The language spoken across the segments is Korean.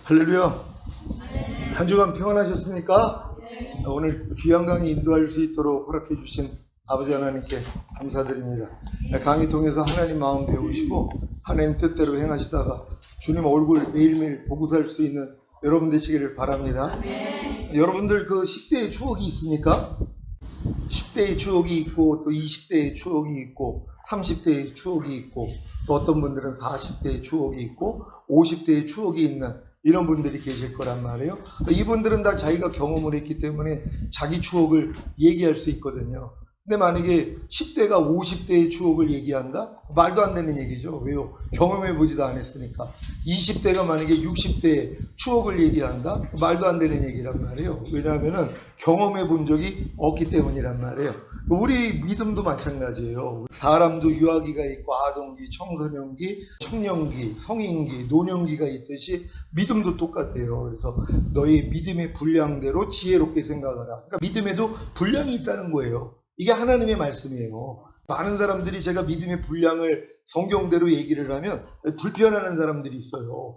할렐루야. 한 주간 평안하셨습니까? 오늘 귀한 강의 인도할 수 있도록 허락해 주신 아버지 하나님께 감사드립니다. 강의 통해서 하나님 마음 배우시고 하나님 뜻대로 행하시다가 주님 얼굴 매일매일 보고 살 수 있는 여러분 되시기를 바랍니다. 여러분들 그 10대의 추억이 있습니까? 10대의 추억이 있고 또 20대의 추억이 있고 30대의 추억이 있고 또 어떤 분들은 40대의 추억이 있고 50대의 추억이 있는 이런 분들이 계실 거란 말이에요. 이분들은 다 자기가 경험을 했기 때문에 자기 추억을 얘기할 수 있거든요. 근데 만약에 10대가 50대의 추억을 얘기한다? 말도 안 되는 얘기죠. 왜요? 경험해보지도 않았으니까. 20대가 만약에 60대의 추억을 얘기한다? 말도 안 되는 얘기란 말이에요. 왜냐하면 경험해본 적이 없기 때문이란 말이에요. 우리 믿음도 마찬가지예요. 사람도 유아기가 있고 아동기, 청소년기, 청년기, 성인기, 노년기가 있듯이 믿음도 똑같아요. 그래서 너희 믿음의 분량대로 지혜롭게 생각하라. 그러니까 믿음에도 분량이 있다는 거예요. 이게 하나님의 말씀이에요. 많은 사람들이 제가 믿음의 분량을 성경대로 얘기를 하면 불편해하는 사람들이 있어요.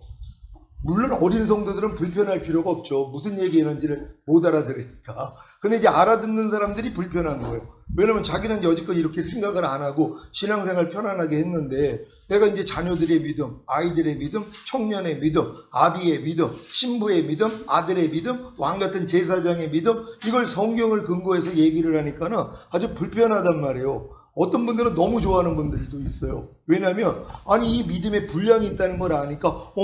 물론 어린 성도들은 불편할 필요가 없죠. 무슨 얘기하는지를 못 알아들으니까. 근데 이제 알아듣는 사람들이 불편한 거예요. 왜냐면 자기는 여지껏 이렇게 생각을 안 하고 신앙생활 편안하게 했는데 내가 이제 자녀들의 믿음, 아이들의 믿음, 청년의 믿음, 아비의 믿음, 신부의 믿음, 아들의 믿음, 왕같은 제사장의 믿음, 이걸 성경을 근거해서 얘기를 하니까는 아주 불편하단 말이에요. 어떤 분들은 너무 좋아하는 분들도 있어요. 왜냐하면 아니 이 믿음에 분량이 있다는 걸 아니까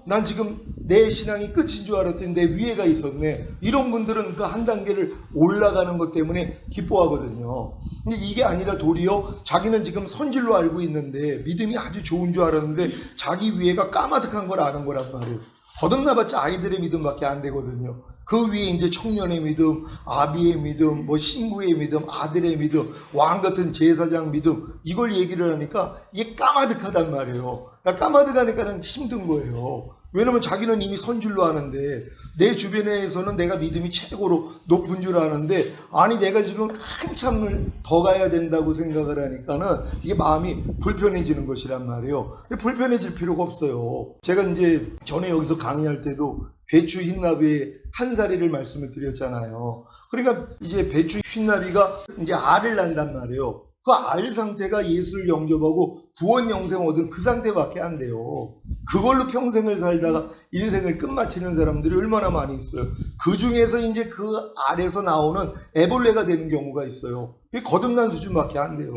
난 지금 내 신앙이 끝인 줄 알았더니 내 위에가 있었네. 이런 분들은 그 한 단계를 올라가는 것 때문에 기뻐하거든요. 근데 이게 아니라 도리어 자기는 지금 선질로 알고 있는데 믿음이 아주 좋은 줄 알았는데 자기 위에가 까마득한 걸 아는 거란 말이에요. 거듭나봤자 아이들의 믿음밖에 안 되거든요. 그 위에 이제 청년의 믿음, 아비의 믿음, 신부의 믿음, 아들의 믿음, 왕 같은 제사장 믿음, 이걸 얘기를 하니까 이게 까마득하단 말이에요. 까마득하니까는 힘든 거예요. 왜냐면 자기는 이미 선줄로 아는데 내 주변에서는 내가 믿음이 최고로 높은 줄 아는데 아니 내가 지금 한참을 더 가야 된다고 생각을 하니까는 이게 마음이 불편해지는 것이란 말이에요. 불편해질 필요가 없어요. 제가 이제 전에 여기서 강의할 때도 배추 흰나비의 한사리를 말씀을 드렸잖아요. 그러니까 이제 배추 흰나비가 이제 알을 낳는단 말이에요. 그 알 상태가 예수를 영접하고 구원 영생 얻은 그 상태밖에 안 돼요. 그걸로 평생을 살다가 인생을 끝마치는 사람들이 얼마나 많이 있어요. 그 중에서 이제 그 알에서 나오는 애벌레가 되는 경우가 있어요. 이게 거듭난 수준밖에 안 돼요.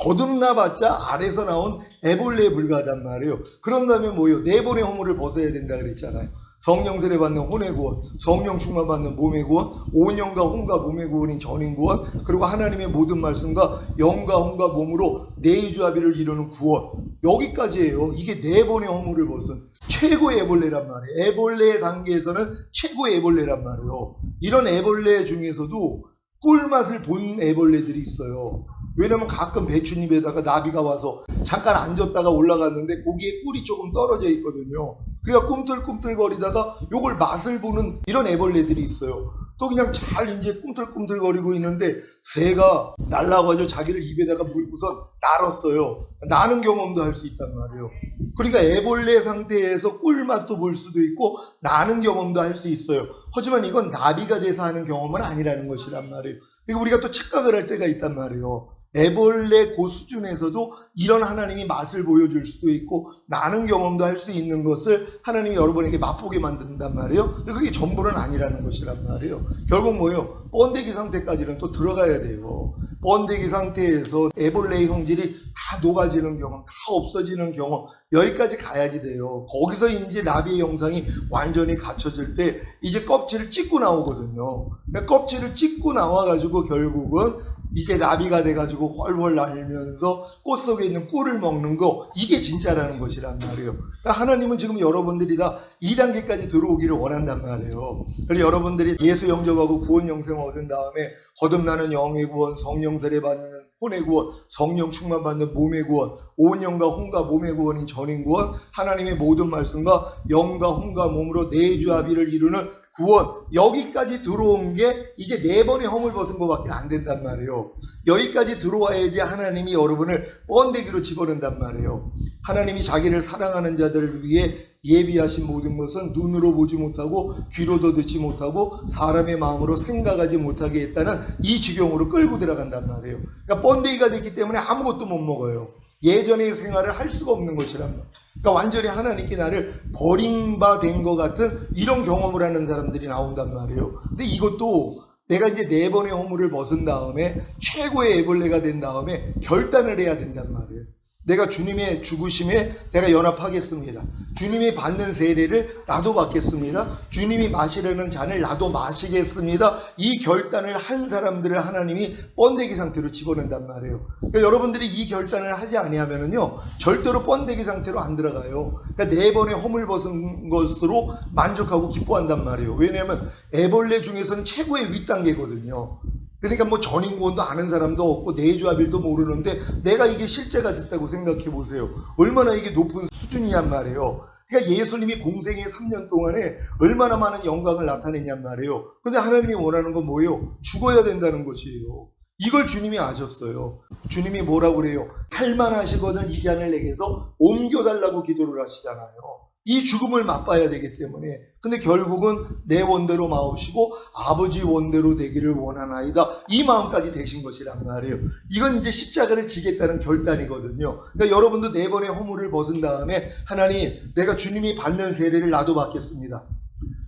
거듭나봤자 알에서 나온 애벌레에 불과하단 말이에요. 그런다면 뭐예요? 네 번의 허물을 벗어야 된다 그랬잖아요. 성령 세례 받는 혼의 구원, 성령 충만 받는 몸의 구원, 온 영과 혼과 몸의 구원인 전인 구원, 그리고 하나님의 모든 말씀과 영과 혼과 몸으로 내주합의를 이루는 구원. 여기까지예요. 이게 네 번의 허물을 벗은 최고의 애벌레란 말이에요. 애벌레의 단계에서는 최고의 애벌레란 말이에요. 이런 애벌레 중에서도 꿀맛을 본 애벌레들이 있어요. 왜냐면 가끔 배춧잎에다가 나비가 와서 잠깐 앉았다가 올라갔는데 거기에 꿀이 조금 떨어져 있거든요. 그러니까 꿈틀꿈틀거리다가 요걸 맛을 보는 이런 애벌레들이 있어요. 또 그냥 잘 이제 꿈틀꿈틀거리고 있는데 새가 날라와가지고 자기를 입에다가 물고선 날았어요. 나는 경험도 할 수 있단 말이에요. 그러니까 애벌레 상태에서 꿀맛도 볼 수도 있고 나는 경험도 할 수 있어요. 하지만 이건 나비가 돼서 하는 경험은 아니라는 것이란 말이에요. 그러니까 우리가 또 착각을 할 때가 있단 말이에요. 애벌레 그 수준에서도 이런 하나님이 맛을 보여줄 수도 있고 나는 경험도 할 수 있는 것을 하나님이 여러분에게 맛보게 만든단 말이에요. 그게 전부는 아니라는 것이란 말이에요. 결국 뭐예요? 번데기 상태까지는 또 들어가야 돼요. 번데기 상태에서 애벌레의 형질이 다 녹아지는 경험, 다 없어지는 경험, 여기까지 가야지 돼요. 거기서 이제 나비의 형상이 완전히 갖춰질 때 이제 껍질을 찢고 나오거든요. 그러니까 껍질을 찢고 나와가지고 결국은 이제 나비가 돼가지고 훨훨 날면서 꽃 속에 있는 꿀을 먹는 거, 이게 진짜라는 것이란 말이에요. 그러니까 하나님은 지금 여러분들이 다 2단계까지 들어오기를 원한단 말이에요. 그래서 여러분들이 예수 영접하고 구원 영생 얻은 다음에 거듭나는 영의 구원, 성령 세례 받는 혼의 구원, 성령 충만 받는 몸의 구원, 온 영과 혼과 몸의 구원인 전인 구원, 하나님의 모든 말씀과 영과 혼과 몸으로 내주합의를 이루는 구원, 여기까지 들어온 게 이제 네 번의 허물 벗은 것밖에 안 된단 말이에요. 여기까지 들어와야지 하나님이 여러분을 번데기로 집어넣는단 말이에요. 하나님이 자기를 사랑하는 자들을 위해 예비하신 모든 것은 눈으로 보지 못하고 귀로도 듣지 못하고 사람의 마음으로 생각하지 못하게 했다는 이 지경으로 끌고 들어간단 말이에요. 그러니까 번데기가 됐기 때문에 아무것도 못 먹어요. 예전의 생활을 할 수가 없는 것이란 말이에요. 그러니까 완전히 하나님께 나를 버림받은 것 같은 이런 경험을 하는 사람들이 나온단 말이에요. 근데 이것도 내가 이제 4번의 허물을 벗은 다음에 최고의 애벌레가 된 다음에 결단을 해야 된단 말이에요. 내가 주님의 죽으심에 내가 연합하겠습니다. 주님이 받는 세례를 나도 받겠습니다. 주님이 마시려는 잔을 나도 마시겠습니다. 이 결단을 한 사람들을 하나님이 번데기 상태로 집어넣는단 말이에요. 그러니까 여러분들이 이 결단을 하지 아니하면은요 절대로 번데기 상태로 안 들어가요. 그러니까 4번의 허물 벗은 것으로 만족하고 기뻐한단 말이에요. 왜냐하면 애벌레 중에서는 최고의 윗단계거든요. 그러니까 뭐 전인권도 아는 사람도 없고 내주아빌도 모르는데 내가 이게 실제가 됐다고 생각해 보세요. 얼마나 이게 높은 수준이란 말이에요. 그러니까 예수님이 공생의 3년 동안에 얼마나 많은 영광을 나타냈냔 말이에요. 그런데 하나님이 원하는 건 뭐예요? 죽어야 된다는 것이에요. 이걸 주님이 아셨어요. 주님이 뭐라고 그래요? 할만하시거든 이 잔을 내게서 옮겨달라고 기도를 하시잖아요. 이 죽음을 맛봐야 되기 때문에. 근데 결국은 내 원대로 마옵시고 아버지 원대로 되기를 원하나이다. 이 마음까지 되신 것이란 말이에요. 이건 이제 십자가를 지겠다는 결단이거든요. 그러니까 여러분도 4번의 허물을 벗은 다음에 하나님, 내가 주님이 받는 세례를 나도 받겠습니다.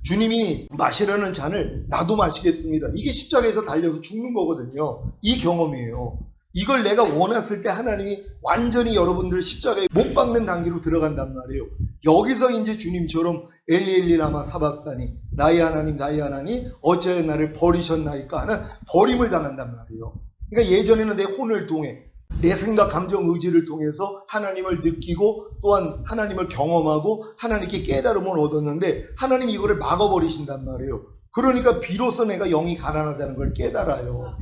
주님이 마시려는 잔을 나도 마시겠습니다. 이게 십자가에서 달려서 죽는 거거든요. 이 경험이에요. 이걸 내가 원했을 때 하나님이 완전히 여러분들 십자가에 못 박는 단계로 들어간단 말이에요. 여기서 이제 주님처럼 엘리 라마 사박다니 나의 하나님 어찌하여 나를 버리셨나이까 하는 버림을 당한단 말이에요. 그러니까 예전에는 내 혼을 통해 내 생각, 감정, 의지를 통해서 하나님을 느끼고 또한 하나님을 경험하고 하나님께 깨달음을 얻었는데 하나님이 이거를 막아버리신단 말이에요. 그러니까 비로소 내가 영이 가난하다는 걸 깨달아요.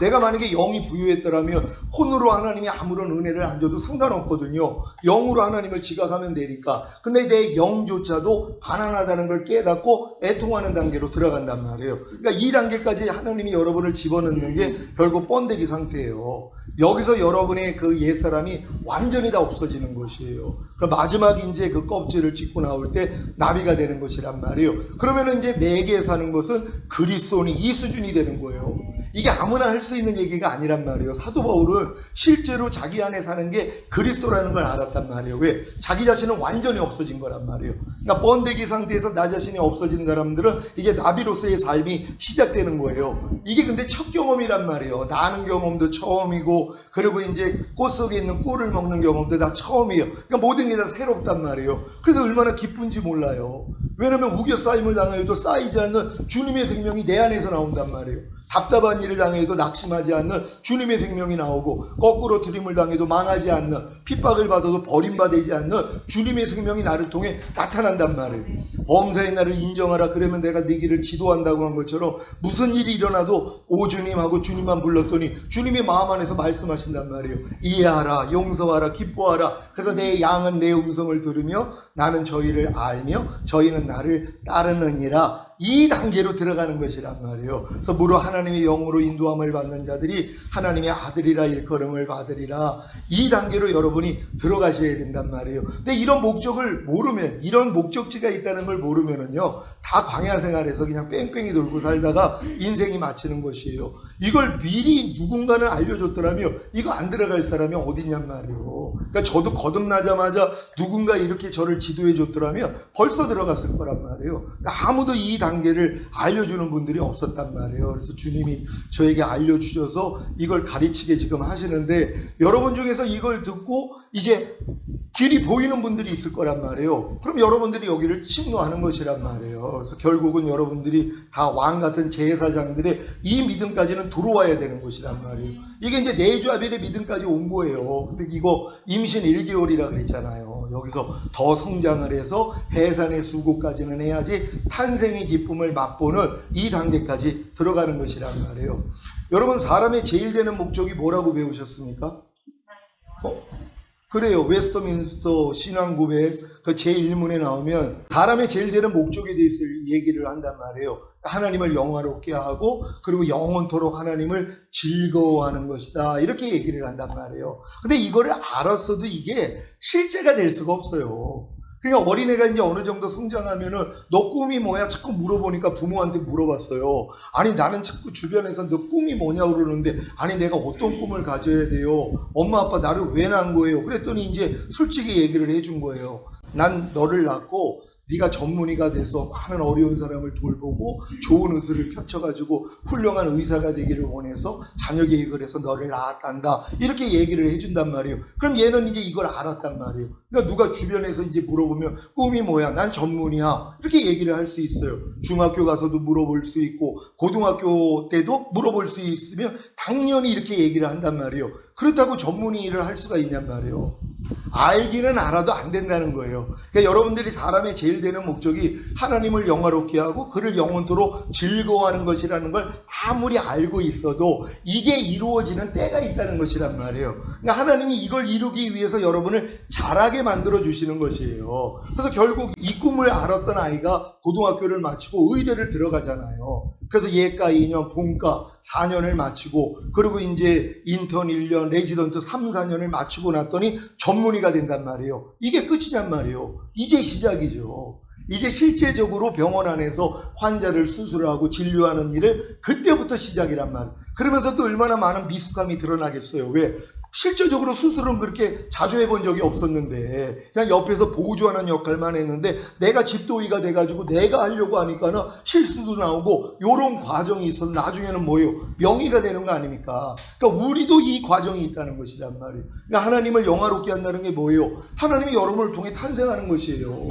내가 만약에 영이 부유했더라면 혼으로 하나님이 아무런 은혜를 안 줘도 상관없거든요. 영으로 하나님을 지각하면 되니까. 근데 내 영조차도 가난하다는 걸 깨닫고 애통하는 단계로 들어간단 말이에요. 그러니까 이 단계까지 하나님이 여러분을 집어넣는 게 결국 번데기 상태예요. 여기서 여러분의 그 옛사람이 완전히 다 없어지는 것이에요. 그럼 마지막 이제 그 껍질을 찢고 나올 때 나비가 되는 것이란 말이에요. 그러면 이제 내게 사는 것은 그리스도니 이 수준이 되는 거예요. 이게 아무나 할 수 있는 얘기가 아니란 말이에요. 사도 바울은 실제로 자기 안에 사는 게 그리스도라는 걸 알았단 말이에요. 왜? 자기 자신은 완전히 없어진 거란 말이에요. 그러니까 번데기 상태에서 나 자신이 없어진 사람들은 이제 나비로서의 삶이 시작되는 거예요. 이게 근데 첫 경험이란 말이에요. 나는 경험도 처음이고 그리고 이제 꽃 속에 있는 꿀을 먹는 경험도 다 처음이에요. 그러니까 모든 게 다 새롭단 말이에요. 그래서 얼마나 기쁜지 몰라요. 왜냐면 우겨싸임을 당해도 쌓이지 않는 주님의 생명이 내 안에서 나온단 말이에요. 답답한 일을 당해도 낙심하지 않는 주님의 생명이 나오고 거꾸로 들임을 당해도 망하지 않는 핍박을 받아도 버림받지 않는 주님의 생명이 나를 통해 나타난단 말이에요. 범사의 나를 인정하라 그러면 내가 네 길을 지도한다고 한 것처럼 무슨 일이 일어나도 오 주님 하고 주님만 불렀더니 주님의 마음 안에서 말씀하신단 말이에요. 이해하라 용서하라 기뻐하라. 그래서 내 양은 내 음성을 들으며 나는 저희를 알며 저희는 나를 따르느니라. 이 단계로 들어가는 것이란 말이에요. 그래서 무릇 하나님의 영으로 인도함을 받는 자들이 하나님의 아들이라 일컬음을 받으리라. 이 단계로 여러분이 들어가셔야 된단 말이에요. 근데 이런 목적을 모르면, 이런 목적지가 있다는 걸 모르면은요, 다 광야 생활에서 그냥 뺑뺑이 돌고 살다가 인생이 마치는 것이에요. 이걸 미리 누군가는 알려줬더라면 이거 안 들어갈 사람이 어디냔 말이에요. 그러니까 저도 거듭나자마자 누군가 이렇게 저를 지도해 줬더라면 벌써 들어갔을 거란 말이에요. 아무도 이 단계를 알려주는 분들이 없었단 말이에요. 그래서 주님이 저에게 알려주셔서 이걸 가르치게 지금 하시는데 여러분 중에서 이걸 듣고 이제 길이 보이는 분들이 있을 거란 말이에요. 그럼 여러분들이 여기를 침노하는 것이란 말이에요. 그래서 결국은 여러분들이 다 왕 같은 제사장들의 이 믿음까지는 들어와야 되는 것이란 말이에요. 이게 이제 내주아벨의 믿음까지 온 거예요. 근데 이거 임신 1개월이라 그랬잖아요. 여기서 더 성장을 해서 해산의 수고까지는 해야지 탄생의 기쁨을 맛보는 이 단계까지 들어가는 것이란 말이에요. 여러분 사람의 제일 되는 목적이 뭐라고 배우셨습니까? 그래요. 웨스터민스터 신앙고백 그 제1문에 나오면 사람의 제일 되는 목적에 대해서 얘기를 한단 말이에요. 하나님을 영화롭게 하고 그리고 영원토록 하나님을 즐거워하는 것이다. 이렇게 얘기를 한단 말이에요. 근데 이거를 알았어도 이게 실제가 될 수가 없어요. 그러니까 어린애가 이제 어느 정도 성장하면은 너 꿈이 뭐야? 자꾸 물어보니까 부모한테 물어봤어요. 아니 나는 자꾸 주변에서 너 꿈이 뭐냐고 그러는데 아니 내가 어떤 꿈을 가져야 돼요? 엄마 아빠 나를 왜 낳은 거예요? 그랬더니 이제 솔직히 얘기를 해준 거예요. 난 너를 낳고 네가 전문의가 돼서 많은 어려운 사람을 돌보고 좋은 의술을 펼쳐가지고 훌륭한 의사가 되기를 원해서 자녀 계획을 해서 너를 낳았단다. 이렇게 얘기를 해준단 말이에요. 그럼 얘는 이제 이걸 알았단 말이에요. 그러니까 누가 주변에서 이제 물어보면 꿈이 뭐야? 난 전문의야. 이렇게 얘기를 할 수 있어요. 중학교 가서도 물어볼 수 있고 고등학교 때도 물어볼 수 있으면 당연히 이렇게 얘기를 한단 말이에요. 그렇다고 전문의 일을 할 수가 있냔 말이에요. 알기는 알아도 안 된다는 거예요. 그러니까 여러분들이 사람의 제일 되는 목적이 하나님을 영화롭게 하고 그를 영원토록 즐거워하는 것이라는 걸 아무리 알고 있어도 이게 이루어지는 때가 있다는 것이란 말이에요. 그러니까 하나님이 이걸 이루기 위해서 여러분을 잘하게 만들어 주시는 것이에요. 그래서 결국 이 꿈을 알았던 아이가 고등학교를 마치고 의대를 들어가잖아요. 그래서 예과 2년, 본과 4년을 마치고 그리고 이제 인턴 1년, 레지던트 3, 4년을 마치고 났더니 전문의가 된단 말이에요. 이게 끝이냔 말이에요. 이제 시작이죠. 이제 실제적으로 병원 안에서 환자를 수술하고 진료하는 일을 그때부터 시작이란 말이에요. 그러면서 또 얼마나 많은 미숙함이 드러나겠어요. 왜? 실제적으로 수술은 그렇게 자주 해본 적이 없었는데 그냥 옆에서 보조하는 역할만 했는데 내가 집도의가 돼가지고 내가 하려고 하니까는 실수도 나오고 요런 과정이 있어서 나중에는 뭐예요? 명의가 되는 거 아닙니까? 그러니까 우리도 이 과정이 있다는 것이란 말이에요. 그러니까 하나님을 영화롭게 한다는 게 뭐예요? 하나님이 여러분을 통해 탄생하는 것이에요.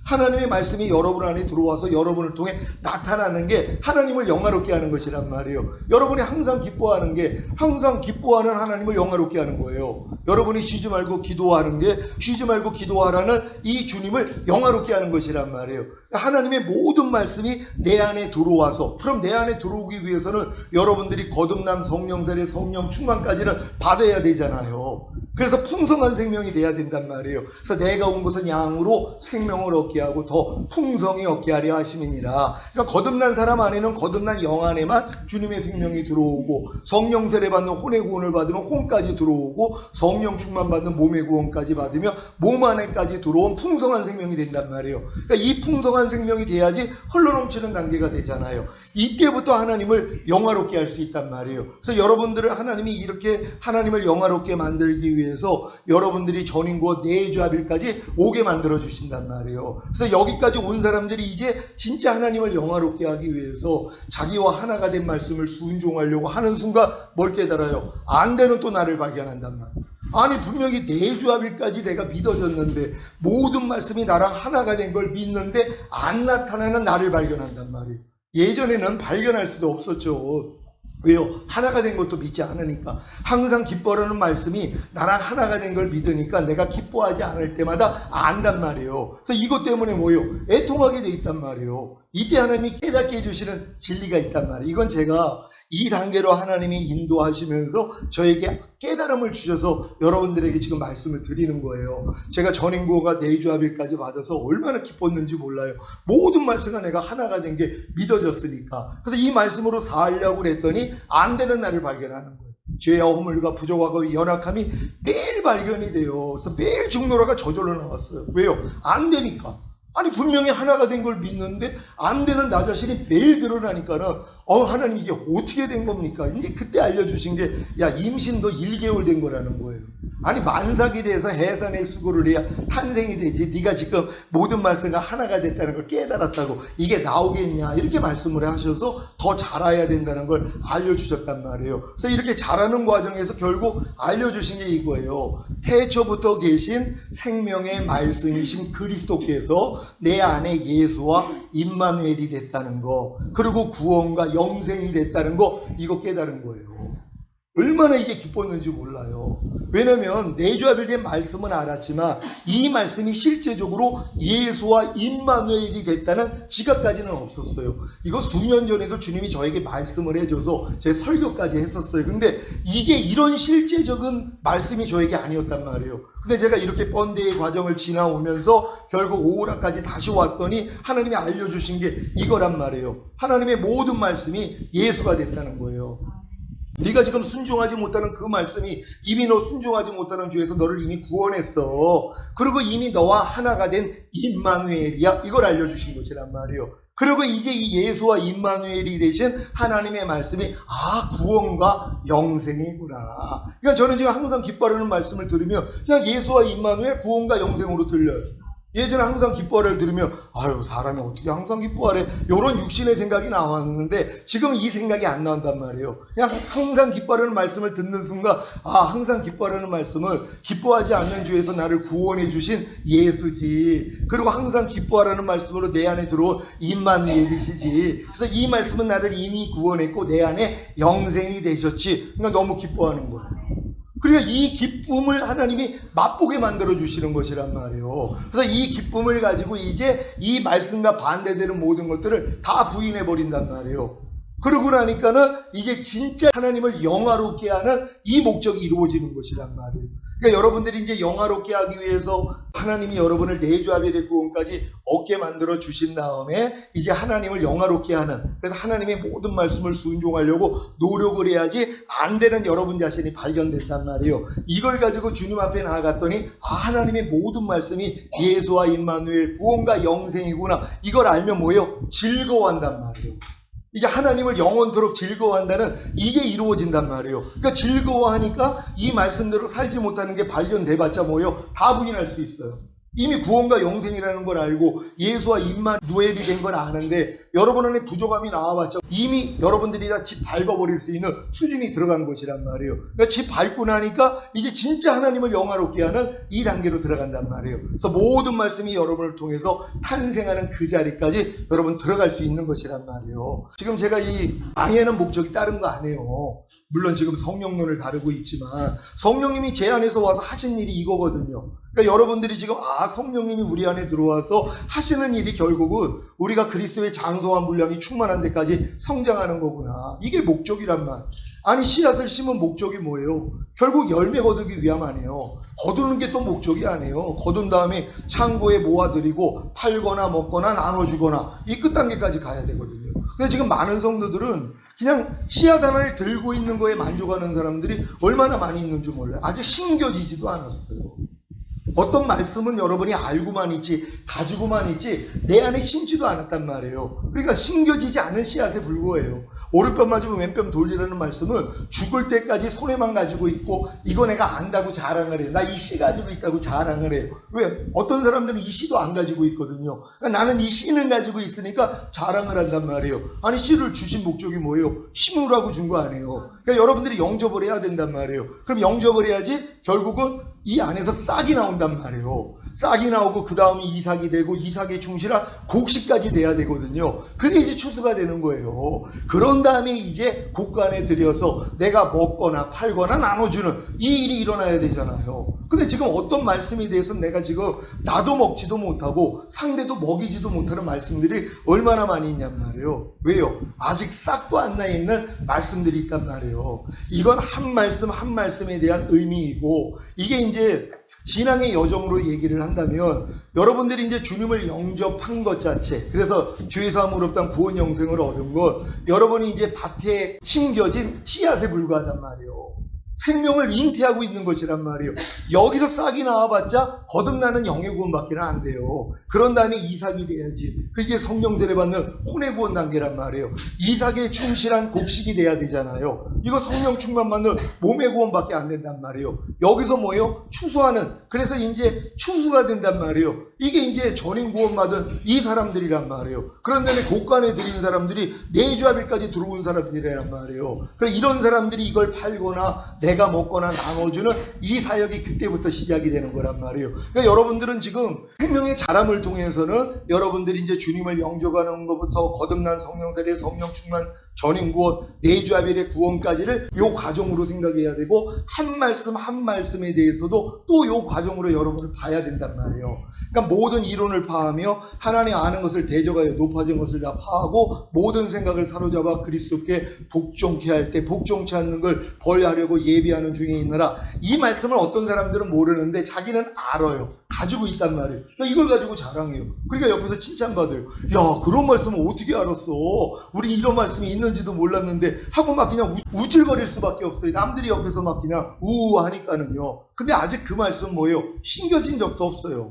하나님의 말씀이 여러분 안에 들어와서 여러분을 통해 나타나는 게 하나님을 영화롭게 하는 것이란 말이에요. 여러분이 항상 기뻐하는 게 항상 기뻐하는 하나님을 영화롭게 하는 거예요. 여러분이 쉬지 말고 기도하는 게 쉬지 말고 기도하라는 이 주님을 영화롭게 하는 것이란 말이에요. 하나님의 모든 말씀이 내 안에 들어와서 그럼 내 안에 들어오기 위해서는 여러분들이 거듭남 성령 세례 성령 충만까지는 받아야 되잖아요. 그래서 풍성한 생명이 돼야 된단 말이에요. 그래서 내가 온 것은 양으로 생명을 얻게 하고 더 풍성히 얻게 하려 하심이니라. 그러니까 거듭난 사람 안에는 거듭난 영 안에만 주님의 생명이 들어오고 성령 세례 받는 혼의 구원을 받으면 혼까지 들어오고 성령 충만 받는 몸의 구원까지 받으며 몸 안에까지 들어온 풍성한 생명이 된단 말이에요. 그러니까 이 풍성한 생명이 돼야지 흘러넘치는 단계가 되잖아요. 이때부터 하나님을 영화롭게 할 수 있단 말이에요. 그래서 여러분들을 하나님이 이렇게 하나님을 영화롭게 만들기 위해서 여러분들이 전인구와 내주합일까지 오게 만들어 주신단 말이에요. 그래서 여기까지 온 사람들이 이제 진짜 하나님을 영화롭게 하기 위해서 자기와 하나가 된 말씀을 순종하려고 하는 순간 뭘 깨달아요? 안 되는 또 나를 발견한단 말이에요. 아니 분명히 내주합일까지 내가 믿어졌는데 모든 말씀이 나랑 하나가 된 걸 믿는데 안 나타나는 나를 발견한단 말이에요. 예전에는 발견할 수도 없었죠. 왜요? 하나가 된 것도 믿지 않으니까. 항상 기뻐하는 말씀이 나랑 하나가 된 걸 믿으니까 내가 기뻐하지 않을 때마다 안단 말이에요. 그래서 이것 때문에 뭐예요? 애통하게 돼 있단 말이에요. 이때 하나님이 깨닫게 해주시는 진리가 있단 말이에요. 이건 제가 이 단계로 하나님이 인도하시면서 저에게 깨달음을 주셔서 여러분들에게 지금 말씀을 드리는 거예요. 제가 전인구가 내주합일까지 받아서 얼마나 기뻤는지 몰라요. 모든 말씀과 내가 하나가 된 게 믿어졌으니까. 그래서 이 말씀으로 살려고 했더니 안 되는 나를 발견하는 거예요. 죄와 허물과 부족하고 연약함이 매일 발견이 돼요. 그래서 매일 죽노라가 저절로 나왔어요. 왜요? 안 되니까. 아니 분명히 하나가 된 걸 믿는데 안 되는 나 자신이 매일 드러나니까는 하나님 이게 어떻게 된 겁니까? 이제 그때 알려주신 게 야 임신도 1개월 된 거라는 거예요. 아니 만삭이 돼서 해산의 수고를 해야 탄생이 되지. 네가 지금 모든 말씀과 하나가 됐다는 걸 깨달았다고 이게 나오겠냐 이렇게 말씀을 하셔서 더 자라야 된다는 걸 알려주셨단 말이에요. 그래서 이렇게 자라는 과정에서 결국 알려주신 게 이거예요. 태초부터 계신 생명의 말씀이신 그리스도께서 내 안에 예수와 임마누엘이 됐다는 거, 그리고 구원과 영생이 됐다는 거, 이거 깨달은 거예요. 얼마나 이게 기뻤는지 몰라요. 왜냐면 내주합일 된 말씀은 알았지만 이 말씀이 실제적으로 예수와 임마누엘이 됐다는 지각까지는 없었어요. 이거 수년 전에도 주님이 저에게 말씀을 해줘서 제 설교까지 했었어요. 근데 이게 이런 실제적인 말씀이 저에게 아니었단 말이에요. 근데 제가 이렇게 번데의 과정을 지나오면서 결국 오라까지 다시 왔더니 하나님이 알려주신 게 이거란 말이에요. 하나님의 모든 말씀이 예수가 됐다는 거예요. 네가 지금 순종하지 못하는 그 말씀이 이미 너 순종하지 못하는 죄에서 너를 이미 구원했어. 그리고 이미 너와 하나가 된 임마누엘이야. 이걸 알려주신 것이란 말이에요. 그리고 이제 이 예수와 임마누엘이 되신 하나님의 말씀이 구원과 영생이구나. 그러니까 저는 지금 항상 기뻐하는 말씀을 들으면 그냥 예수와 임마누엘 구원과 영생으로 들려요. 예전에 항상 기뻐하를 들으면 사람이 어떻게 항상 기뻐하래, 이런 육신의 생각이 나왔는데 지금 이 생각이 안 나온단 말이에요. 그냥 항상 기뻐하는 말씀을 듣는 순간 항상 기뻐하는 말씀은 기뻐하지 않는 죄에서 나를 구원해 주신 예수지, 그리고 항상 기뻐하라는 말씀으로 내 안에 들어온 임마누엘이시지. 그래서 이 말씀은 나를 이미 구원했고 내 안에 영생이 되셨지. 그러니까 너무 기뻐하는 거예요. 그러니까 이 기쁨을 하나님이 맛보게 만들어 주시는 것이란 말이에요. 그래서 이 기쁨을 가지고 이제 이 말씀과 반대되는 모든 것들을 다 부인해 버린단 말이에요. 그러고 나니까는 이제 진짜 하나님을 영화롭게 하는 이 목적이 이루어지는 것이란 말이에요. 그러니까 여러분들이 이제 영화롭게 하기 위해서 하나님이 여러분을 내주아벨의 구원까지 얻게 만들어 주신 다음에 이제 하나님을 영화롭게 하는, 그래서 하나님의 모든 말씀을 순종하려고 노력을 해야지 안 되는 여러분 자신이 발견된단 말이에요. 이걸 가지고 주님 앞에 나아갔더니 하나님의 모든 말씀이 예수와 임마누엘 구원과 영생이구나. 이걸 알면 뭐예요? 즐거워한단 말이에요. 이제 하나님을 영원토록 즐거워한다는 이게 이루어진단 말이에요. 그러니까 즐거워하니까 이 말씀대로 살지 못하는 게 발견돼봤자 뭐예요? 다 부인할 수 있어요. 이미 구원과 영생이라는 걸 알고 예수와 임마누엘이 된 건 아는데 여러분 안에 부족함이 나와봤자 이미 여러분들이 다 집 밟아버릴 수 있는 수준이 들어간 것이란 말이에요. 그러니까 집 밟고 나니까 이제 진짜 하나님을 영화롭게 하는 이 단계로 들어간단 말이에요. 그래서 모든 말씀이 여러분을 통해서 탄생하는 그 자리까지 여러분 들어갈 수 있는 것이란 말이에요. 지금 제가 이 강의하는 목적이 다른 거 아니에요. 물론 지금 성령론을 다루고 있지만 성령님이 제 안에서 와서 하신 일이 이거거든요. 그러니까 여러분들이 지금 성령님이 우리 안에 들어와서 하시는 일이 결국은 우리가 그리스도의 장성한 분량이 충만한 데까지 성장하는 거구나. 이게 목적이란 말. 아니 씨앗을 심은 목적이 뭐예요? 결국 열매 거두기 위함 아니에요. 거두는 게 또 목적이 아니에요. 거둔 다음에 창고에 모아들이고 팔거나 먹거나 나눠주거나 이 끝 단계까지 가야 되거든요. 근데 지금 많은 성도들은 그냥 씨앗 하나를 들고 있는 거에 만족하는 사람들이 얼마나 많이 있는 줄 몰라요. 아직 신겨지지도 않았어요. 어떤 말씀은 여러분이 알고만 있지 가지고만 있지 내 안에 심지도 않았단 말이에요. 그러니까 신겨지지 않은 씨앗에 불과해요. 오른편 맞으면 왼편 돌리라는 말씀은 죽을 때까지 손에만 가지고 있고 이거 내가 안다고 자랑을 해요. 나 이 씨 가지고 있다고 자랑을 해요. 왜? 어떤 사람들은 이 씨도 안 가지고 있거든요. 그러니까 나는 이 씨는 가지고 있으니까 자랑을 한단 말이에요. 아니 씨를 주신 목적이 뭐예요? 심으라고 준 거 아니에요. 그러니까 여러분들이 영접을 해야 된단 말이에요. 그럼 영접을 해야지 결국은 이 안에서 싹이 나온단 말이에요. 싹이 나오고 그 다음에 이삭이 되고 이삭에 충실한 곡식까지 돼야 되거든요. 그래야지 추수가 되는 거예요. 그런 다음에 이제 곡간에 들여서 내가 먹거나 팔거나 나눠주는 이 일이 일어나야 되잖아요. 근데 지금 어떤 말씀에 대해서 내가 지금 나도 먹지도 못하고 상대도 먹이지도 못하는 말씀들이 얼마나 많이 있냔 말이에요. 왜요? 아직 싹도 안 나 있는 말씀들이 있단 말이에요. 이건 한 말씀 한 말씀에 대한 의미이고, 이게 이제 신앙의 여정으로 얘기를 한다면 여러분들이 이제 주님을 영접한 것 자체, 그래서 죄 사함을 없던 구원 영생을 얻은 것, 여러분이 이제 밭에 심겨진 씨앗에 불과하단 말이에요. 생명을 잉태하고 있는 것이란 말이에요. 여기서 싹이 나와봤자 거듭나는 영의 구원밖에 안 돼요. 그런 다음에 이삭이 돼야지. 그게 성령 세례 받는 혼의 구원 단계란 말이에요. 이삭에 충실한 곡식이 돼야 되잖아요. 이거 성령 충만 받는 몸의 구원밖에 안 된단 말이에요. 여기서 뭐예요? 추수하는, 그래서 이제 추수가 된단 말이에요. 이게 이제 전인 구원 받은 이 사람들이란 말이에요. 그런 다음에 곡간에 들인 사람들이 내주아벨까지 들어온 사람들이란 말이에요. 그래서 이런 사람들이 이걸 팔거나 내가 먹거나 나눠주는 이 사역이 그때부터 시작이 되는 거란 말이에요. 그러니까 여러분들은 지금 생명의 자람을 통해서는 여러분들이 이제 주님을 영접하는 것부터 거듭난 성령 세례, 성령 충만, 전인 구원, 내주아벨의 구원까지를 요 과정으로 생각해야 되고, 한 말씀 한 말씀에 대해서도 또 요 과정으로 여러분을 봐야 된단 말이에요. 그러니까 모든 이론을 파하며 하나님 아는 것을 대적하여 높아진 것을 다 파하고 모든 생각을 사로잡아 그리스도께 복종케 할 때 복종치 않는 걸 벌하려고 예비하는 중에 있느라. 이 말씀을 어떤 사람들은 모르는데 자기는 알아요. 가지고 있단 말이에요. 그러니까 이걸 가지고 자랑해요. 그러니까 옆에서 칭찬받아요. 야, 그런 말씀을 어떻게 알았어? 우리 이런 말씀이 있는지도 몰랐는데 하고 막 그냥 우쭐거릴 수밖에 없어요. 남들이 옆에서 막 그냥 우우하니까는요. 근데 아직 그 말씀은 뭐예요? 신겨진 적도 없어요.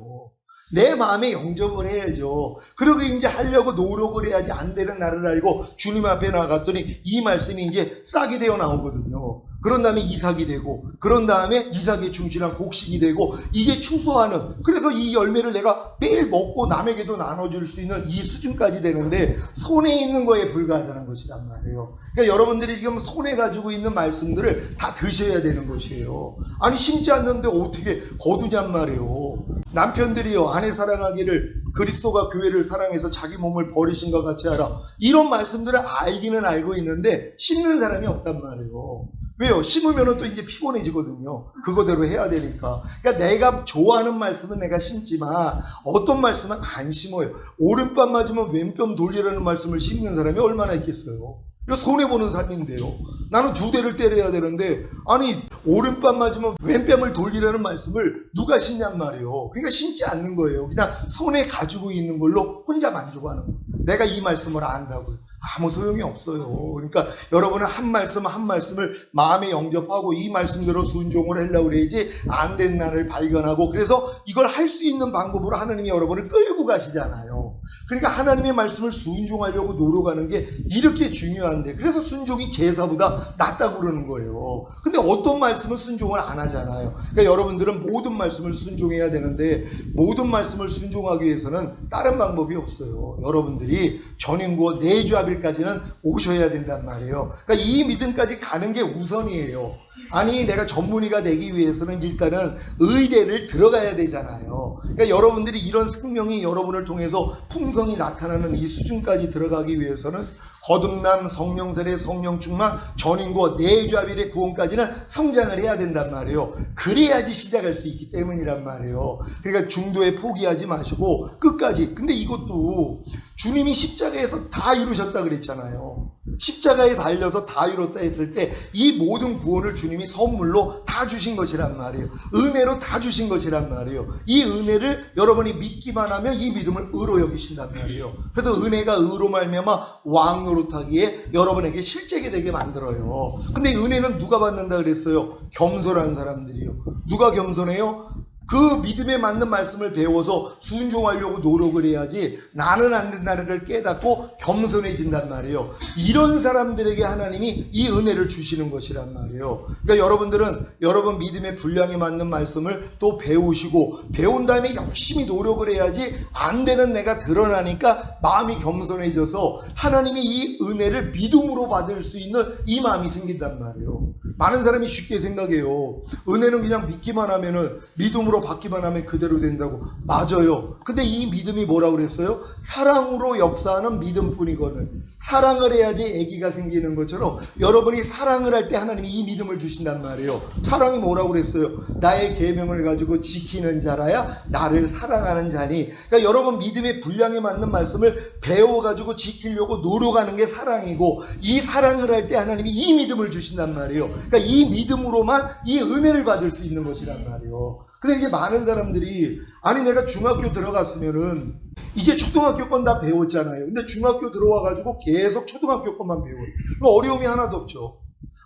내 마음에 영접을 해야죠. 그러고 이제 하려고 노력을 해야지 안 되는 나를 알고 주님 앞에 나갔더니 이 말씀이 이제 싹이 되어 나오거든요. 그런 다음에 이삭이 되고, 그런 다음에 이삭의 충실한 곡식이 되고, 이제 추수하는, 그래서 이 열매를 내가 매일 먹고 남에게도 나눠줄 수 있는 이 수준까지 되는데 손에 있는 거에 불과하다는 것이란 말이에요. 그러니까 여러분들이 지금 손에 가지고 있는 말씀들을 다 드셔야 되는 것이에요. 아니 심지 않는데 어떻게 거두냔 말이에요. 남편들이요, 아내 사랑하기를 그리스도가 교회를 사랑해서 자기 몸을 버리신 것 같이 하라, 이런 말씀들을 알기는 알고 있는데 심는 사람이 없단 말이에요. 왜요? 심으면 또 이제 피곤해지거든요. 그거대로 해야 되니까. 그러니까 내가 좋아하는 말씀은 내가 심지만 어떤 말씀은 안 심어요. 오른뺨 맞으면 왼뺨 돌리라는 말씀을 심는 사람이 얼마나 있겠어요. 이거 손해보는 삶인데요. 나는 두 대를 때려야 되는데, 아니 오른뺨 맞으면 왼뺨을 돌리라는 말씀을 누가 심냔 말이에요. 그러니까 심지 않는 거예요. 그냥 손에 가지고 있는 걸로 혼자 만족하는 거예요. 내가 이 말씀을 안다고요. 아무 소용이 없어요. 그러니까 여러분은 한 말씀 한 말씀을 마음에 영접하고 이 말씀대로 순종을 하려고 그래야지 안 된 날을 발견하고, 그래서 이걸 할 수 있는 방법으로 하나님이 여러분을 끌고 가시잖아요. 그러니까 하나님의 말씀을 순종하려고 노력하는 게 이렇게 중요한데, 그래서 순종이 제사보다 낫다고 그러는 거예요. 근데 어떤 말씀은 순종을 안 하잖아요. 그러니까 여러분들은 모든 말씀을 순종해야 되는데, 모든 말씀을 순종하기 위해서는 다른 방법이 없어요. 여러분들이 전인구어 내주합일까지는 오셔야 된단 말이에요. 그러니까 이 믿음까지 가는 게 우선이에요. 아니 내가 전문의가 되기 위해서는 일단은 의대를 들어가야 되잖아요. 그러니까 여러분들이 이런 생명이 여러분을 통해서 풍성이 나타나는 이 수준까지 들어가기 위해서는 거듭남, 성령세례, 성령충만, 전인구어 내주합일의 구원까지는 성장을 해야 된단 말이에요. 그래야지 시작할 수 있기 때문이란 말이에요. 그러니까 중도에 포기하지 마시고 끝까지. 근데 이것도 주님이 십자가에서 다 이루셨다 그랬잖아요. 십자가에 달려서 다 이뤘다 했을 때 이 모든 구원을 주님이 선물로 다 주신 것이란 말이에요. 은혜로 다 주신 것이란 말이에요. 이 은혜를 여러분이 믿기만 하면 이 믿음을 의로 여기신단 말이에요. 그래서 은혜가 의로 말미암아 왕 노릇하기에 여러분에게 실제게 되게 만들어요. 근데 은혜는 누가 받는다 그랬어요? 겸손한 사람들이요. 누가 겸손해요? 그 믿음에 맞는 말씀을 배워서 순종하려고 노력을 해야지 나는 안 된다는 깨닫고 겸손해진단 말이에요. 이런 사람들에게 하나님이 이 은혜를 주시는 것이란 말이에요. 그러니까 여러분들은 여러분 믿음의 분량에 맞는 말씀을 또 배우시고, 배운 다음에 열심히 노력을 해야지 안 되는 내가 드러나니까 마음이 겸손해져서 하나님이 이 은혜를 믿음으로 받을 수 있는 이 마음이 생긴단 말이에요. 많은 사람이 쉽게 생각해요. 은혜는 그냥 믿기만 하면은, 믿음으로 받기만 하면 그대로 된다고. 맞아요. 근데 이 믿음이 뭐라고 그랬어요? 사랑으로 역사하는 믿음뿐이거든. 사랑을 해야지 아기가 생기는 것처럼 여러분이 사랑을 할 때 하나님이 이 믿음을 주신단 말이에요. 사랑이 뭐라고 그랬어요? 나의 계명을 가지고 지키는 자라야 나를 사랑하는 자니. 그러니까 여러분 믿음의 분량에 맞는 말씀을 배워가지고 지키려고 노력하는 게 사랑이고, 이 사랑을 할 때 하나님이 이 믿음을 주신단 말이에요. 그러니까 이 믿음으로만 이 은혜를 받을 수 있는 것이란 말이에요. 근데 이제 많은 사람들이, 아니 내가 중학교 들어갔으면은 이제 초등학교 건 다 배웠잖아요. 근데 중학교 들어와가지고 계속 초등학교 것만 배워요. 어려움이 하나도 없죠.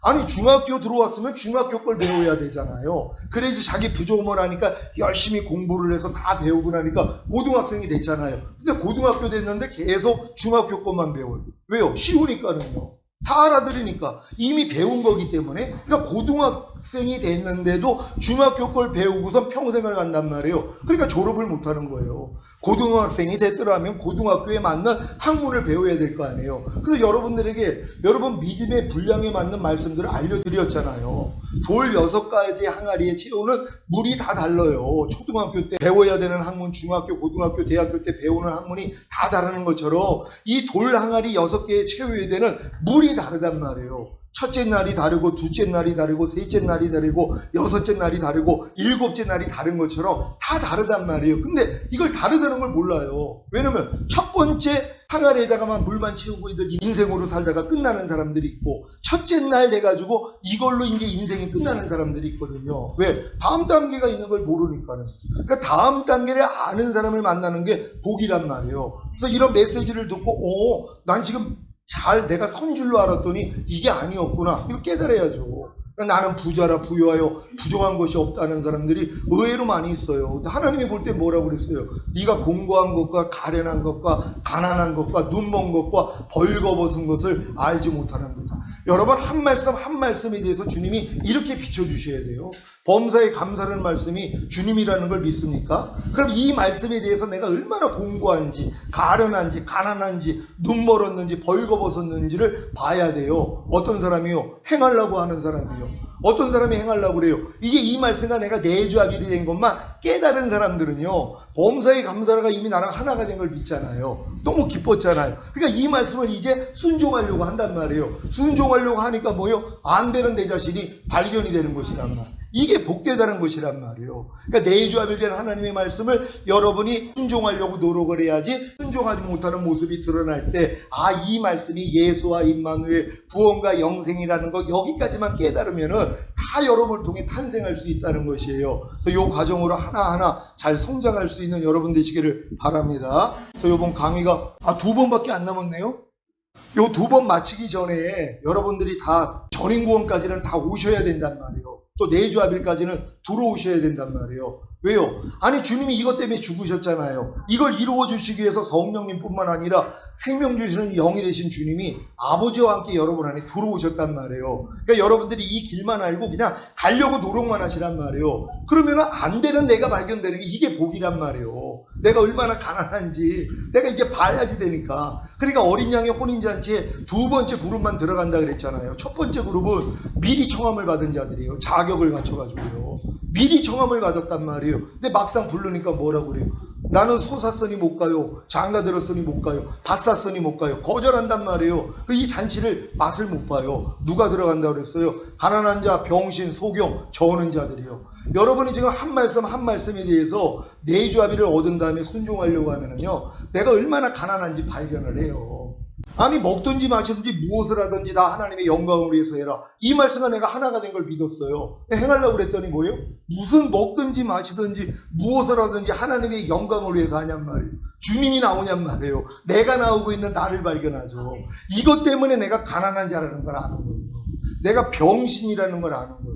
아니 중학교 들어왔으면 중학교 걸 배워야 되잖아요. 그래야지 자기 부족을 하니까 열심히 공부를 해서 다 배우고 나니까 고등학생이 됐잖아요. 근데 고등학교 됐는데 계속 중학교 것만 배워요. 왜요? 쉬우니까는요. 다 알아들으니까 이미 배운 거기 때문에. 그러니까 고등학생이 됐는데도 중학교 걸 배우고선 평생을 간단 말이에요. 그러니까 졸업을 못하는 거예요. 고등학생이 됐더라면 고등학교에 맞는 학문을 배워야 될 거 아니에요. 그래서 여러분들에게 여러분 믿음의 분량에 맞는 말씀들을 알려드렸잖아요. 돌 6가지 항아리에 채우는 물이 다 달라요. 초등학교 때 배워야 되는 학문, 중학교, 고등학교, 대학교 때 배우는 학문이 다 다르는 것처럼 이 돌 항아리 6개에 채워야 되는 물이 다르단 말이에요. 첫째 날이 다르고 둘째 날이 다르고 셋째 날이 다르고 여섯째 날이 다르고 일곱째 날이 다른 것처럼 다 다르단 말이에요. 근데 이걸 다르다는 걸 몰라요. 왜냐면 첫 번째 항아리에다가만 물만 채우고 인생으로 살다가 끝나는 사람들이 있고, 첫째 날 돼가지고 이걸로 이제 인생이 끝나는 사람들이 있거든요. 왜? 다음 단계가 있는 걸 모르니까는. 그러니까 다음 단계를 아는 사람을 만나는 게 복이란 말이에요. 그래서 이런 메시지를 듣고 난 지금 내가 선 줄로 알았더니 이게 아니었구나, 이거 깨달아야죠. 그러니까 나는 부자라 부유하여 부족한 것이 없다는 사람들이 의외로 많이 있어요. 근데 하나님이 볼 때 뭐라고 그랬어요? 네가 공고한 것과 가련한 것과 가난한 것과 눈먼 것과 벌거벗은 것을 알지 못하는 거다. 여러분, 한 말씀 한 말씀에 대해서 주님이 이렇게 비춰주셔야 돼요. 범사에 감사하는 말씀이 주님이라는 걸 믿습니까? 그럼 이 말씀에 대해서 내가 얼마나 공고한지, 가련한지, 가난한지, 눈 멀었는지, 벌거벗었는지를 봐야 돼요. 어떤 사람이요? 행하려고 하는 사람이요. 어떤 사람이 행하려고 그래요? 이제 이 말씀과 내가 내조합일이 된 것만 깨달은 사람들은요, 범사에 감사가 이미 나랑 하나가 된 걸 믿잖아요. 너무 기뻤잖아요. 그러니까 이 말씀을 이제 순종하려고 한단 말이에요. 순종하려고 하니까 뭐요? 안 되는 내 자신이 발견이 되는 것이란 말. 이게 복되다는 것이란 말이에요. 그러니까 내조합일된 하나님의 말씀을 여러분이 순종하려고 노력을 해야지, 순종하지 못하는 모습이 드러날 때 이 말씀이 예수와 임마누엘, 구원과 영생이라는 거 여기까지만 깨달으면은 다 여러분을 통해 탄생할 수 있다는 것이에요. 그래서 이 과정으로 하나하나 잘 성장할 수 있는 여러분 되시기를 바랍니다. 그래서 이번 강의가 2번밖에 안 남았네요. 요 2번 마치기 전에 여러분들이 다 전인구원까지는 다 오셔야 된단 말이에요. 또 내주합일까지는 들어오셔야 된단 말이에요. 왜요? 아니, 주님이 이것 때문에 죽으셨잖아요. 이걸 이루어 주시기 위해서 성령님뿐만 아니라 생명 주시는 영이 되신 주님이 아버지와 함께 여러분 안에 들어오셨단 말이에요. 그러니까 여러분들이 이 길만 알고 그냥 가려고 노력만 하시란 말이에요. 그러면 안 되는 내가 발견되는 게 이게 복이란 말이에요. 내가 얼마나 가난한지 내가 이제 봐야지 되니까. 그러니까 어린 양의 혼인잔치에 2번째 그룹만 들어간다 그랬잖아요. 첫 번째 그룹은 미리 청함을 받은 자들이에요. 자격을 갖춰가지고요. 미리 청함을 받았단 말이에요. 근데 막상 부르니까 뭐라고 그래요? 나는 소 샀으니 못 가요. 장가 들었으니 못 가요. 밭 샀으니 못 가요. 거절한단 말이에요. 이 잔치를 맛을 못 봐요. 누가 들어간다고 그랬어요? 가난한 자, 병신, 소경, 저어는 자들이요. 여러분이 지금 한 말씀 한 말씀에 대해서 내주합의를 얻은 다음에 순종하려고 하면은요, 내가 얼마나 가난한지 발견을 해요. 아니, 먹든지 마시든지 무엇을 하든지 다 하나님의 영광을 위해서 해라. 이 말씀과 내가 하나가 된 걸 믿었어요. 행하려고 그랬더니 뭐예요? 무슨 먹든지 마시든지 무엇을 하든지 하나님의 영광을 위해서 하냔 말이에요. 주님이 나오냔 말이에요. 내가 나오고 있는 나를 발견하죠. 이것 때문에 내가 가난한 자라는 걸 아는 거예요. 내가 병신이라는 걸 아는 거예요.